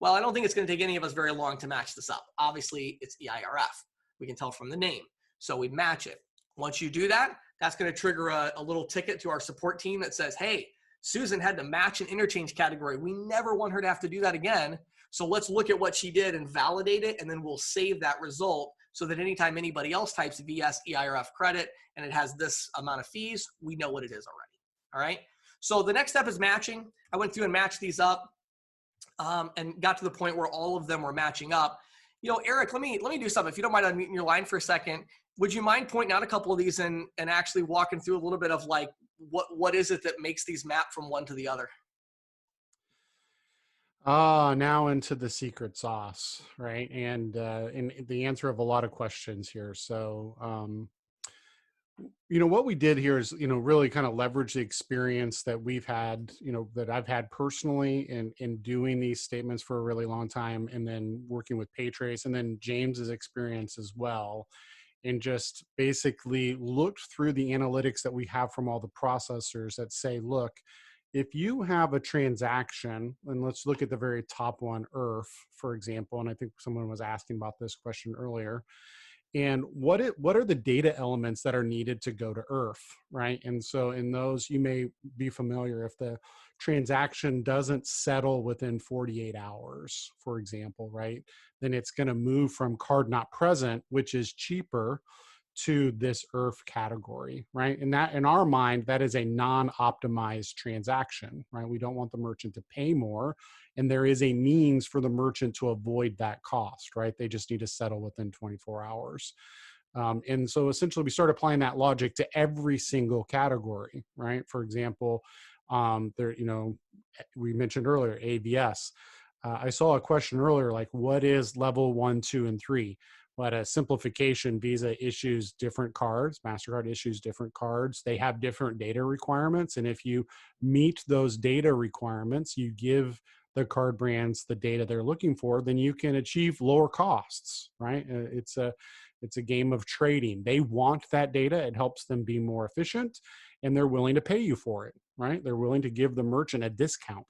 Well, I don't think it's going to take any of us very long to match this up. Obviously, it's EIRF. We can tell from the name. So we match it. Once you do that, that's going to trigger a little ticket to our support team that says, hey, Susan had to match an interchange category. We never want her to have to do that again. So let's look at what she did and validate it, and then we'll save that result so that anytime anybody else types VS EIRF Credit and it has this amount of fees, we know what it is already. All right. So the next step is matching. I went through and matched these up and got to the point where all of them were matching up. Eric, let me do something. If you don't mind unmuting your line for a second, would you mind pointing out a couple of these and actually walking through a little bit of like, what is it that makes these map from one to the other? Now into the secret sauce, right? And the answer of a lot of questions here. So, what we did here is, really kind of leverage the experience that we've had, that I've had personally in doing these statements for a really long time, and then working with PayTrace, and then James's experience as well. And just basically looked through the analytics that we have from all the processors that say, look, if you have a transaction, and let's look at the very top one, IRF, for example, and I think someone was asking about this question earlier, and what are the data elements that are needed to go to IRF, right? And so in those, you may be familiar, if the transaction doesn't settle within 48 hours, for example, right, then it's going to move from card not present, which is cheaper, to this IRF category, right? And that, in our mind, that is a non-optimized transaction, right? We don't want the merchant to pay more, and there is a means for the merchant to avoid that cost, right? They just need to settle within 24 hours. And so essentially we start applying that logic to every single category, right? For example, we mentioned earlier, AVS. I saw a question earlier, like what is level 1, 2, and 3? But a simplification, Visa issues different cards, MasterCard issues different cards. They have different data requirements. And if you meet those data requirements, you give the card brands the data they're looking for, then you can achieve lower costs, right? It's a game of trading. They want that data. It helps them be more efficient, and they're willing to pay you for it, right? They're willing to give the merchant a discount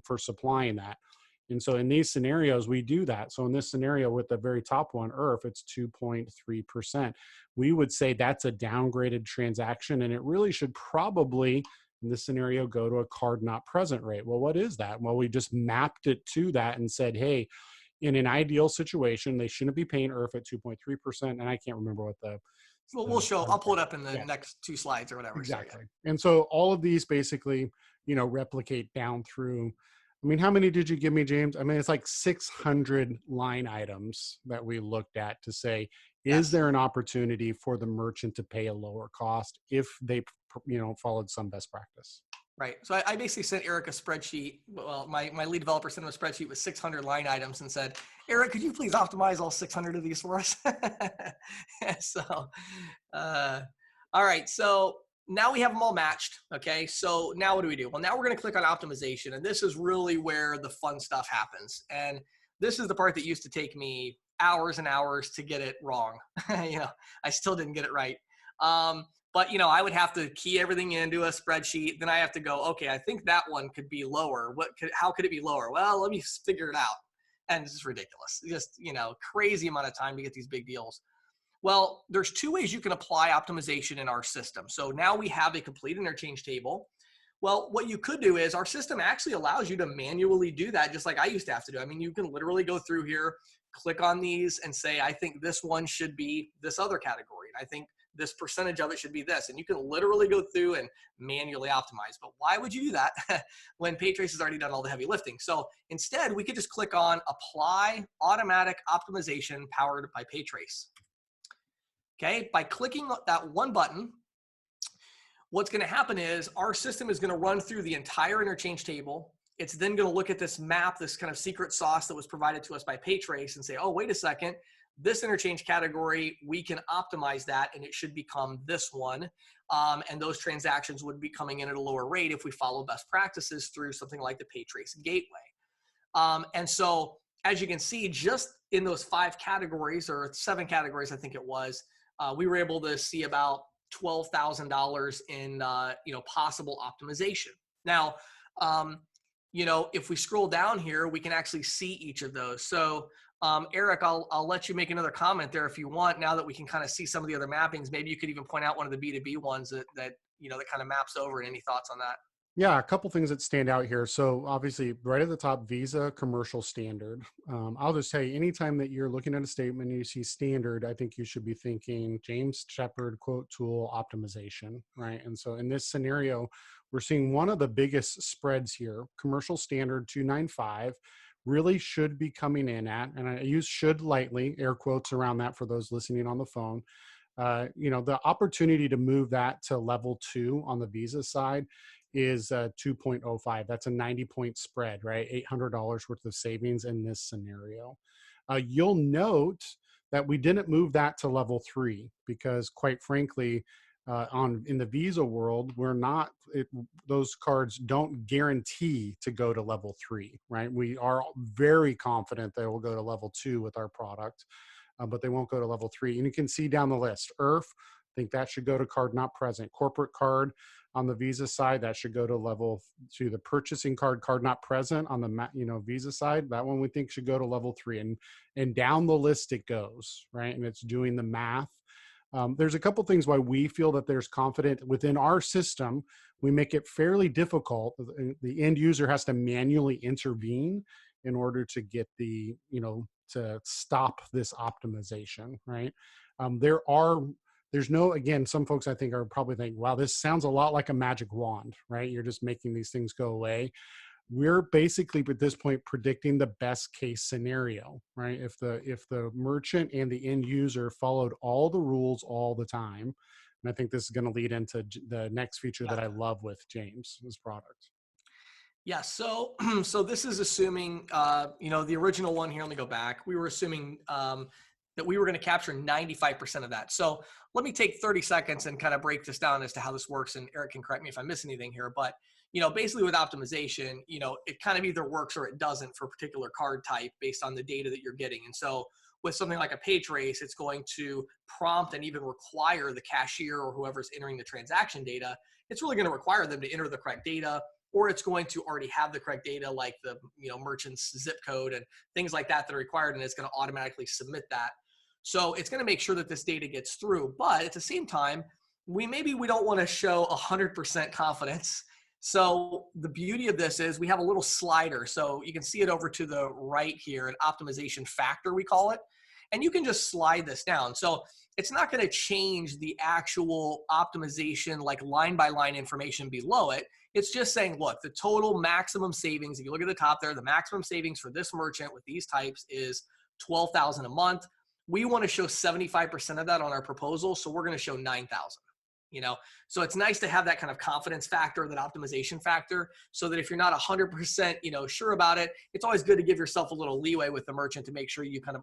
for supplying that. And so in these scenarios, we do that. So in this scenario with the very top one, IRF, it's 2.3%. We would say that's a downgraded transaction, and it really should probably, in this scenario, go to a card not present rate. Well, what is that? Well, we just mapped it to that and said, hey, in an ideal situation, they shouldn't be paying IRF at 2.3%. And I can't remember what the... Well, we'll show, I'll pull it up in the next 2 slides or whatever. Exactly. So, yeah. And so all of these basically, replicate down through, I mean, how many did you give me, James? I mean, it's like 600 line items that we looked at to say, is there an opportunity for the merchant to pay a lower cost if they, followed some best practice? Right. So I basically sent Eric a spreadsheet. Well, my lead developer sent him a spreadsheet with 600 line items and said, Eric, could you please optimize all 600 of these for us? So, all right. So now we have them all matched. Okay. So now what do we do? Well, now we're going to click on optimization. And this is really where the fun stuff happens. And this is the part that used to take me hours and hours to get it wrong. I still didn't get it right. But, I would have to key everything into a spreadsheet. Then I have to go, okay, I think that one could be lower. How could it be lower? Well, let me figure it out. And this is ridiculous. Just, crazy amount of time to get these big deals. Well, there's 2 ways you can apply optimization in our system. So now we have a complete interchange table. Well, what you could do is our system actually allows you to manually do that, just like I used to have to do. I mean, you can literally go through here, click on these and say, I think this one should be this other category. And I think this percentage of it should be this. And you can literally go through and manually optimize. But why would you do that when PayTrace has already done all the heavy lifting? So instead, we could just click on Apply Automatic Optimization Powered by PayTrace. Okay, by clicking that one button, what's going to happen is our system is going to run through the entire interchange table. It's then going to look at this map, this kind of secret sauce that was provided to us by PayTrace and say, oh, wait a second. This interchange category, we can optimize that and it should become this one. And those transactions would be coming in at a lower rate if we follow best practices through something like the PayTrace gateway. And so as you can see, just in those 5 categories or 7 categories, I think it was, we were able to see about $12,000 in possible optimization. Now, if we scroll down here, we can actually see each of those. So Eric, I'll let you make another comment there if you want. Now that we can kind of see some of the other mappings, maybe you could even point out one of the B2B ones that kind of maps over. And any thoughts on that? Yeah, a couple things that stand out here. So obviously right at the top, Visa commercial standard. I'll just tell you, anytime that you're looking at a statement and you see standard, I think you should be thinking James Shepard quote tool optimization, right? And so in this scenario, we're seeing one of the biggest spreads here, commercial standard 295 really should be coming in at, and I use should lightly, air quotes around that for those listening on the phone. The opportunity to move that to level 2 on the Visa side is 2.05. That's a 90-point spread, right? $800 worth of savings in this scenario. You'll note that we didn't move that to level 3 because, quite frankly, in the Visa world, those cards don't guarantee to go to level 3, right? We are very confident they will go to level 2 with our product, but they won't go to level 3. And you can see down the list, IRF, I think that should go to card not present. Corporate card on the Visa side, that should go to level 2. The purchasing card not present on the Visa side, that one we think should go to level 3. And down the list it goes, right? And it's doing the math. There's a couple things why we feel that there's confident within our system. We make it fairly difficult. The end user has to manually intervene in order to get to stop this optimization, right? There's no, again, some folks I think are probably thinking, wow, this sounds a lot like a magic wand, right? You're just making these things go away. We're basically at this point predicting the best case scenario, right? If the merchant and the end user followed all the rules all the time, and I think this is going to lead into the next feature that I love with James's product. Yeah. So this is assuming, the original one here. Let me go back. We were assuming that we were going to capture 95% of that. So let me take 30 seconds and kind of break this down as to how this works. And Eric can correct me if I miss anything here. But basically with optimization, it kind of either works or it doesn't for a particular card type based on the data that you're getting. And so with something like a PayTrace, it's going to prompt and even require the cashier or whoever's entering the transaction data. It's really going to require them to enter the correct data, or it's going to already have the correct data, like the merchant's zip code and things like that that are required, and it's going to automatically submit that. So it's going to make sure that this data gets through. But at the same time, we don't want to show 100% confidence. So the beauty of this is we have a little slider. So you can see it over to the right here, an optimization factor, we call it. And you can just slide this down. So it's not going to change the actual optimization, like line by line information below it. It's just saying, look, the total maximum savings, if you look at the top there, the maximum savings for this merchant with these types is $12,000 a month. We want to show 75% of that on our proposal. So we're going to show 9,000. So it's nice to have that kind of confidence factor, that optimization factor, so that if you're not 100%, sure about it, it's always good to give yourself a little leeway with the merchant to make sure you kind of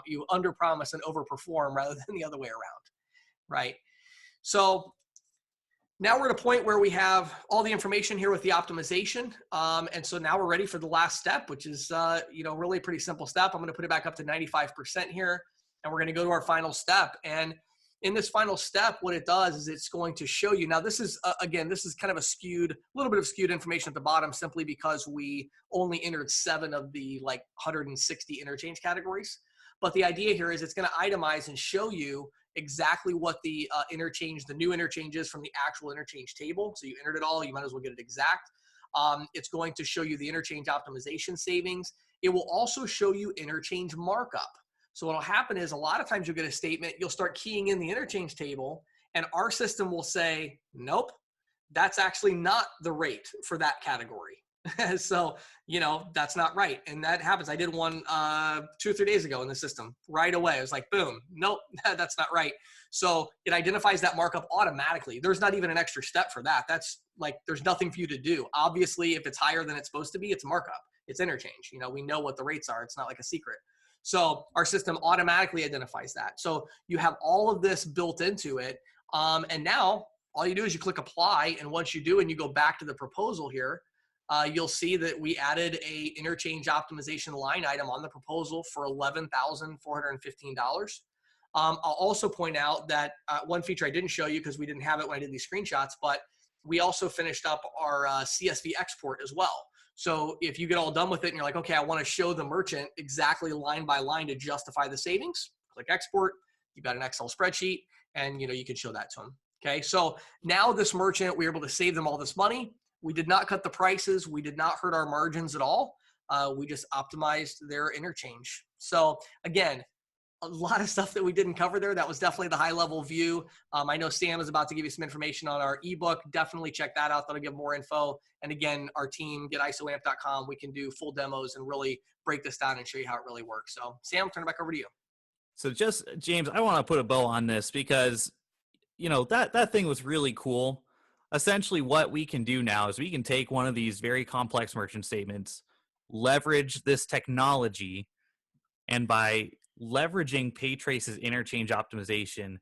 you underpromise and overperform rather than the other way around, right? So now we're at a point where we have all the information here with the optimization. And so now we're ready for the last step, which is, really a pretty simple step. I'm going to put it back up to 95% here, and we're going to go to our final step. And in this final step, what it does is it's going to show you. Now, this is, again, this is kind of a little bit of skewed information at the bottom simply because we only entered 7 of the 160 interchange categories. But the idea here is it's going to itemize and show you exactly what the new interchange is from the actual interchange table. So you entered it all, you might as well get it exact. It's going to show you the interchange optimization savings. It will also show you interchange markup. So what will happen is a lot of times you'll get a statement, you'll start keying in the interchange table, and our system will say, nope, that's actually not the rate for that category. So, that's not right. And that happens. I did one 2 or 3 days ago in the system right away. I was like, boom, nope, that's not right. So it identifies that markup automatically. There's not even an extra step for that. That's there's nothing for you to do. Obviously, if it's higher than it's supposed to be, it's markup. It's interchange. We know what the rates are. It's not like a secret. So our system automatically identifies that. So you have all of this built into it. And now all you do is you click apply. And once you do, and you go back to the proposal here, you'll see that we added a interchange optimization line item on the proposal for $11,415. I'll also point out that one feature I didn't show you because we didn't have it when I did these screenshots, but we also finished up our CSV export as well. So if you get all done with it and you're like, okay, I want to show the merchant exactly line by line to justify the savings, click export. You've got an Excel spreadsheet, and you can show that to them. Okay, so now this merchant, we were able to save them all this money. We did not cut the prices. We did not hurt our margins at all. We just optimized their interchange. So again, a lot of stuff that we didn't cover there. That was definitely the high level view. I know Sam is about to give you some information on our ebook. Definitely check that out. That'll give more info. And again, our team, get ISOAmp.com. We can do full demos and really break this down and show you how it really works. So Sam, turn it back over to you. So just, James, I want to put a bow on this because, that thing was really cool. Essentially what we can do now is we can take one of these very complex merchant statements, leverage this technology, and by leveraging PayTrace's interchange optimization,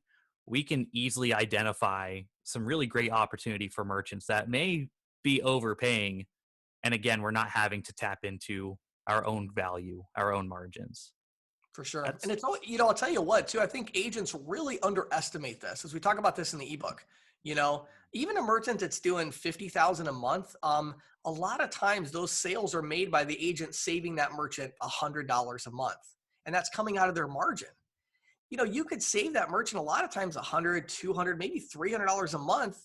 we can easily identify some really great opportunity for merchants that may be overpaying. And again, we're not having to tap into our own value, our own margins. For sure. And it's, I'll tell you what, too, I think agents really underestimate this as we talk about this in the ebook. Even a merchant that's doing $50,000 a month, a lot of times those sales are made by the agent saving that merchant $100 a month. And that's coming out of their margin. You could save that merchant a lot of times $100, $200, maybe $300 a month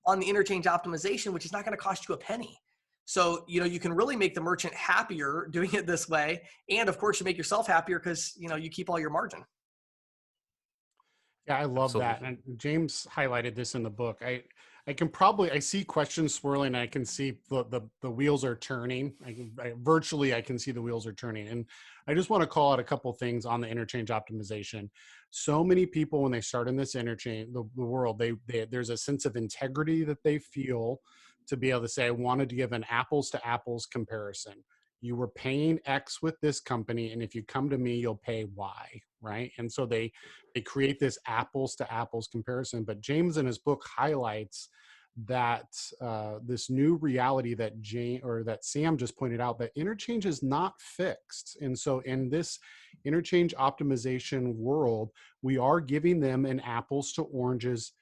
on the interchange optimization, which is not going to cost you a penny. So, you can really make the merchant happier doing it this way. And of course you make yourself happier because, you keep all your margin. Yeah, I love that. And James highlighted this in the book. I see questions swirling. I can see the wheels are turning. I can see the wheels are turning. And I just want to call out a couple things on the interchange optimization. So many people, when they start in this interchange, the world, there's a sense of integrity that they feel to be able to say, I wanted to give an apples to apples comparison. You were paying X with this company, and if you come to me, you'll pay Y, right? And so they create this apples to apples comparison. But James in his book highlights that this new reality that that Sam just pointed out, that interchange is not fixed. And so in this interchange optimization world, we are giving them an apples to oranges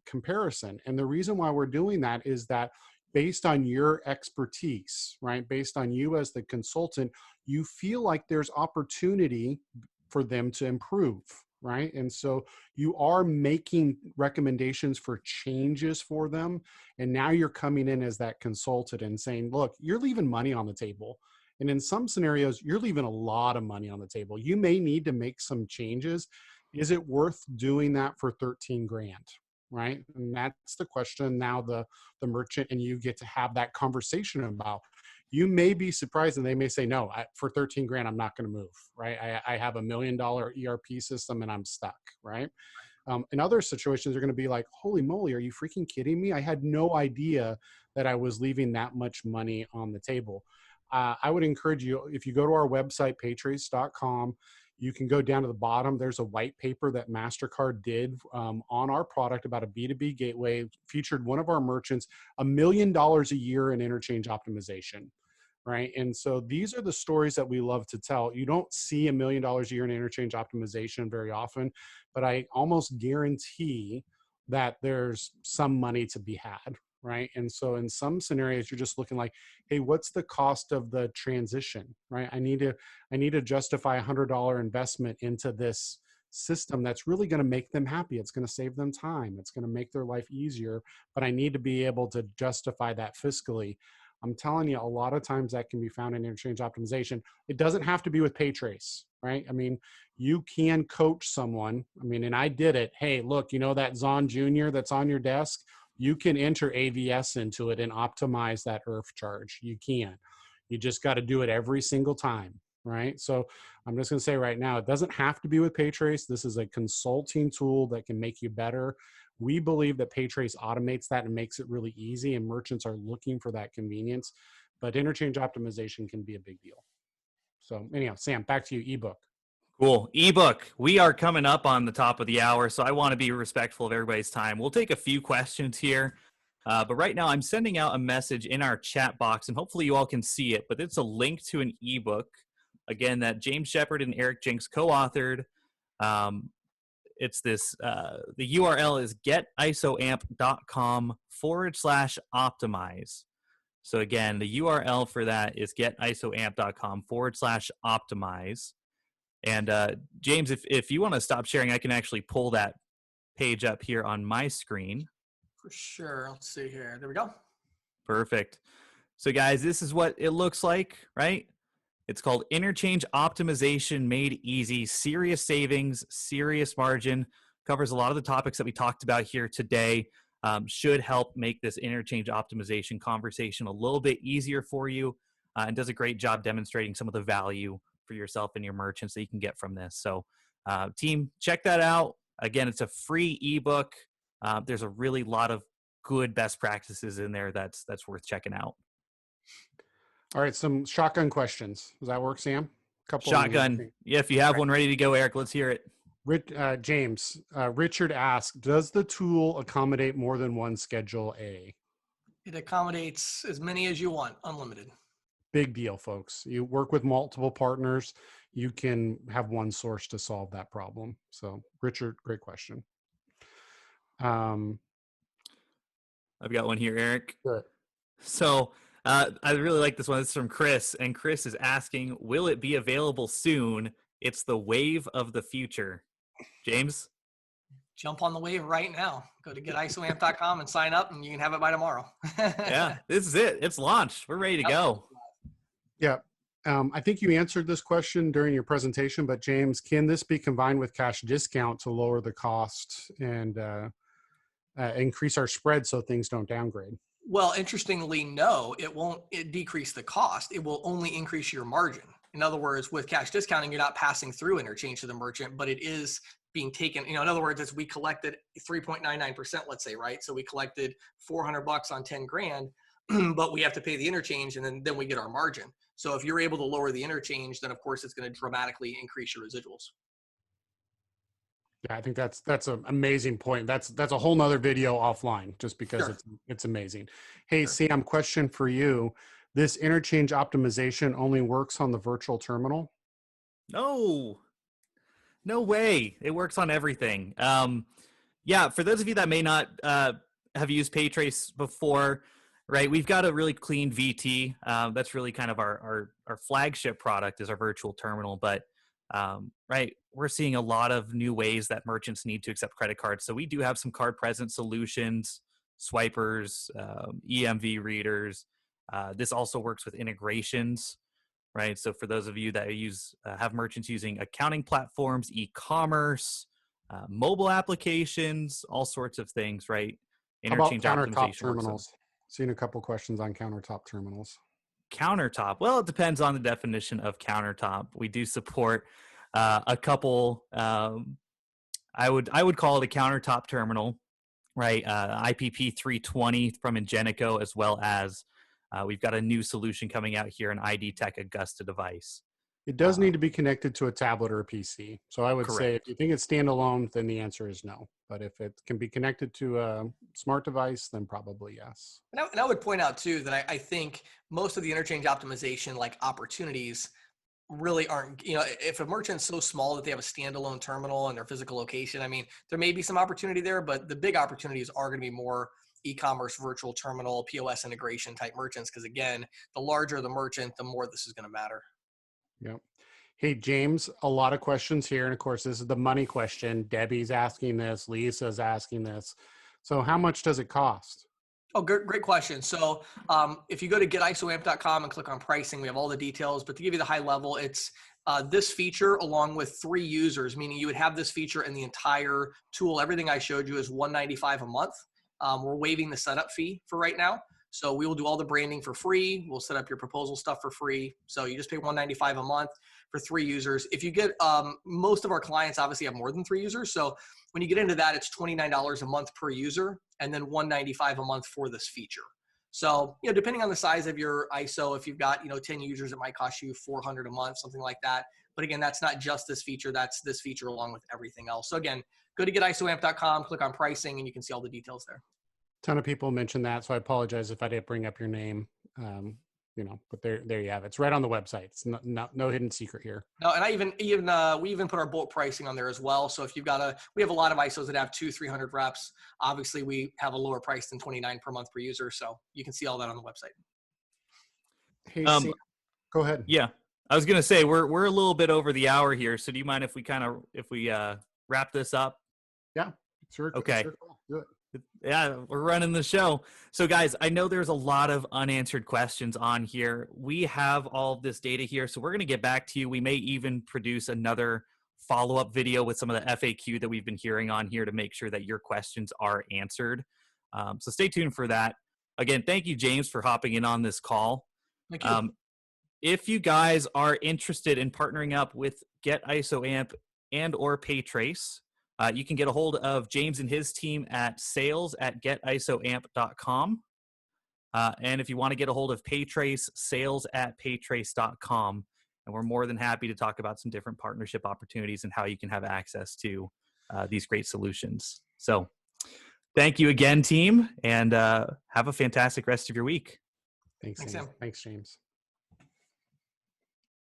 comparison. And the reason why we're doing that is that based on your expertise, right? Based on you as the consultant, you feel like there's opportunity for them to improve, right? And so you are making recommendations for changes for them. And now you're coming in as that consultant and saying, look, you're leaving money on the table. And in some scenarios, you're leaving a lot of money on the table. You may need to make some changes. Is it worth doing that for 13 grand? Right? And that's the question now the merchant and you get to have that conversation about. You may be surprised and they may say, no, for 13 grand, I'm not going to move, right? I have $1 million ERP system and I'm stuck, right? In other situations, they're going to be like, holy moly, are you freaking kidding me? I had no idea that I was leaving that much money on the table. I would encourage you, if you go to our website, paytrace.com, you can go down to the bottom. There's a white paper that MasterCard did on our product about a B2B gateway, featured one of our merchants, $1 million a year in interchange optimization, right? And so these are the stories that we love to tell. You don't see $1 million a year in interchange optimization very often, but I almost guarantee that there's some money to be had, right? And so in some scenarios, you're just looking like, hey, what's the cost of the transition, right? I need to justify $100 investment into this system that's really going to make them happy. It's going to save them time. It's going to make their life easier, but I need to be able to justify that fiscally. I'm telling you, a lot of times that can be found in interchange optimization. It doesn't have to be with PayTrace, right? I mean, you can coach someone. I mean, and I did it. Hey, look, you know that Zon Jr. that's on your desk? You can enter AVS into it and optimize that IRF charge. You can. You just got to do it every single time, right? So I'm just going to say right now, it doesn't have to be with PayTrace. This is a consulting tool that can make you better. We believe that PayTrace automates that and makes it really easy, and merchants are looking for that convenience. But interchange optimization can be a big deal. So anyhow, Sam, back to you, ebook. Cool. Ebook. We are coming up on the top of the hour, so I want to be respectful of everybody's time. We'll take a few questions here, but right now I'm sending out a message in our chat box, and hopefully you all can see it, but it's a link to an ebook, again, that James Shepard and Eric Jenks co-authored. It's this, the URL is getisoamp.com/optimize. So again, the URL for that is getisoamp.com/optimize. And James, if you want to stop sharing, I can actually pull that page up here on my screen. For sure. Let's see here. There we go. Perfect. So guys, this is what it looks like, right? It's called Interchange Optimization Made Easy. Serious savings, serious margin. Covers a lot of the topics that we talked about here today. Should help make this interchange optimization conversation a little bit easier for you, and does a great job demonstrating some of the value for yourself and your merchants that you can get from this. So team, check that out. Again, it's a free ebook. There's a really lot of good best practices in there that's worth checking out. All right, some shotgun questions. Does that work, Sam? Couple shotgun. Yeah, if you have one ready to go, Eric, let's hear it. James, Richard asked, does the tool accommodate more than one Schedule A? It accommodates as many as you want, unlimited. Big deal, folks. You work with multiple partners, you can have one source to solve that problem. So, Richard, great question. I've got one here, Eric. Good. So, I really like this one. This is from Chris, and Chris is asking, will it be available soon? It's the wave of the future. James? Jump on the wave right now. Go to getisoamp.com and sign up, and you can have it by tomorrow. Yeah, this is it. It's launched. We're ready to go. Yeah. I think you answered this question during your presentation, but James, can this be combined with cash discount to lower the cost and increase our spread so things don't downgrade? Well, interestingly, no, it won't decrease the cost. It will only increase your margin. In other words, with cash discounting, you're not passing through interchange to the merchant, but it is being taken, in other words, as we collected 3.99%, let's say, right? So we collected $400 on 10 grand, but we have to pay the interchange, and then we get our margin. So if you're able to lower the interchange, then of course it's going to dramatically increase your residuals. Yeah, I think that's an amazing point. That's a whole nother video offline, just because Sure. it's amazing. Hey, Sure. Sam, question for you. This interchange optimization only works on the virtual terminal? No, no way. It works on everything. Yeah, for those of you that may not have used PayTrace before, right? We've got a really clean VT. That's really kind of our flagship product is our virtual terminal. But right, we're seeing a lot of new ways that merchants need to accept credit cards. So we do have some card present solutions, swipers, EMV readers. This also works with integrations, right? So for those of you that use have merchants using accounting platforms, e-commerce, mobile applications, all sorts of things, right? How about Interchange countertop optimization works. terminals? Seen a couple questions on countertop terminals. Countertop. Well, it depends on the definition of countertop. We do support a couple. I would call it a countertop terminal, right? IPP 320 from Ingenico, as well as we've got a new solution coming out here, an ID Tech Augusta device. It does need to be connected to a tablet or a PC. So I would say if Correct. you think it's standalone, then the answer is no. But if it can be connected to a smart device, then probably yes. And I would point out too that I think most of the interchange optimization like opportunities really aren't, if a merchant's so small that they have a standalone terminal in their physical location, I mean, there may be some opportunity there, but the big opportunities are going to be more e-commerce, virtual terminal, POS integration type merchants. Because again, the larger the merchant, the more this is going to matter. Yep. Hey, James, a lot of questions here. And of course, this is the money question. Debbie's asking this. Lisa's asking this. So how much does it cost? Oh, great question. So if you go to getisoamp.com and click on pricing, we have all the details. But to give you the high level, it's this feature along with 3 users, meaning you would have this feature in the entire tool. Everything I showed you is $195 a month. We're waiving the setup fee for right now. So we will do all the branding for free. We'll set up your proposal stuff for free. So you just pay $195 a month for 3 users. If you get, most of our clients obviously have more than 3 users. So when you get into that, it's $29 a month per user and then $195 a month for this feature. So, depending on the size of your ISO, if you've got, 10 users, it might cost you $400 a month, something like that. But again, that's not just this feature, that's this feature along with everything else. So again, go to getisoamp.com, click on pricing, and you can see all the details there. Ton of people mentioned that, so I apologize if I didn't bring up your name. But there you have it. It's right on the website. It's no hidden secret here. No, and we even put our bulk pricing on there as well. So if you've got we have a lot of ISOs that have 200-300 reps. Obviously, we have a lower price than $29 per month per user. So you can see all that on the website. Hey, Sam, go ahead. Yeah, I was gonna say we're a little bit over the hour here. So do you mind if we wrap this up? Yeah, sure. Okay. Sure, do it. Yeah, we're running the show. So guys, I know there's a lot of unanswered questions on here. We have all of this data here, so we're going to get back to you. We may even produce another follow-up video with some of the FAQ that we've been hearing on here to make sure that your questions are answered. So stay tuned for that. Again, thank you, James, for hopping in on this call. Thank you. If you guys are interested in partnering up with ISOAmp and or PayTrace, you can get a hold of James and his team at sales@getisoamp.com. And if you want to get a hold of PayTrace, sales@paytrace.com. And we're more than happy to talk about some different partnership opportunities and how you can have access to these great solutions. So thank you again, team, and have a fantastic rest of your week. Thanks, James.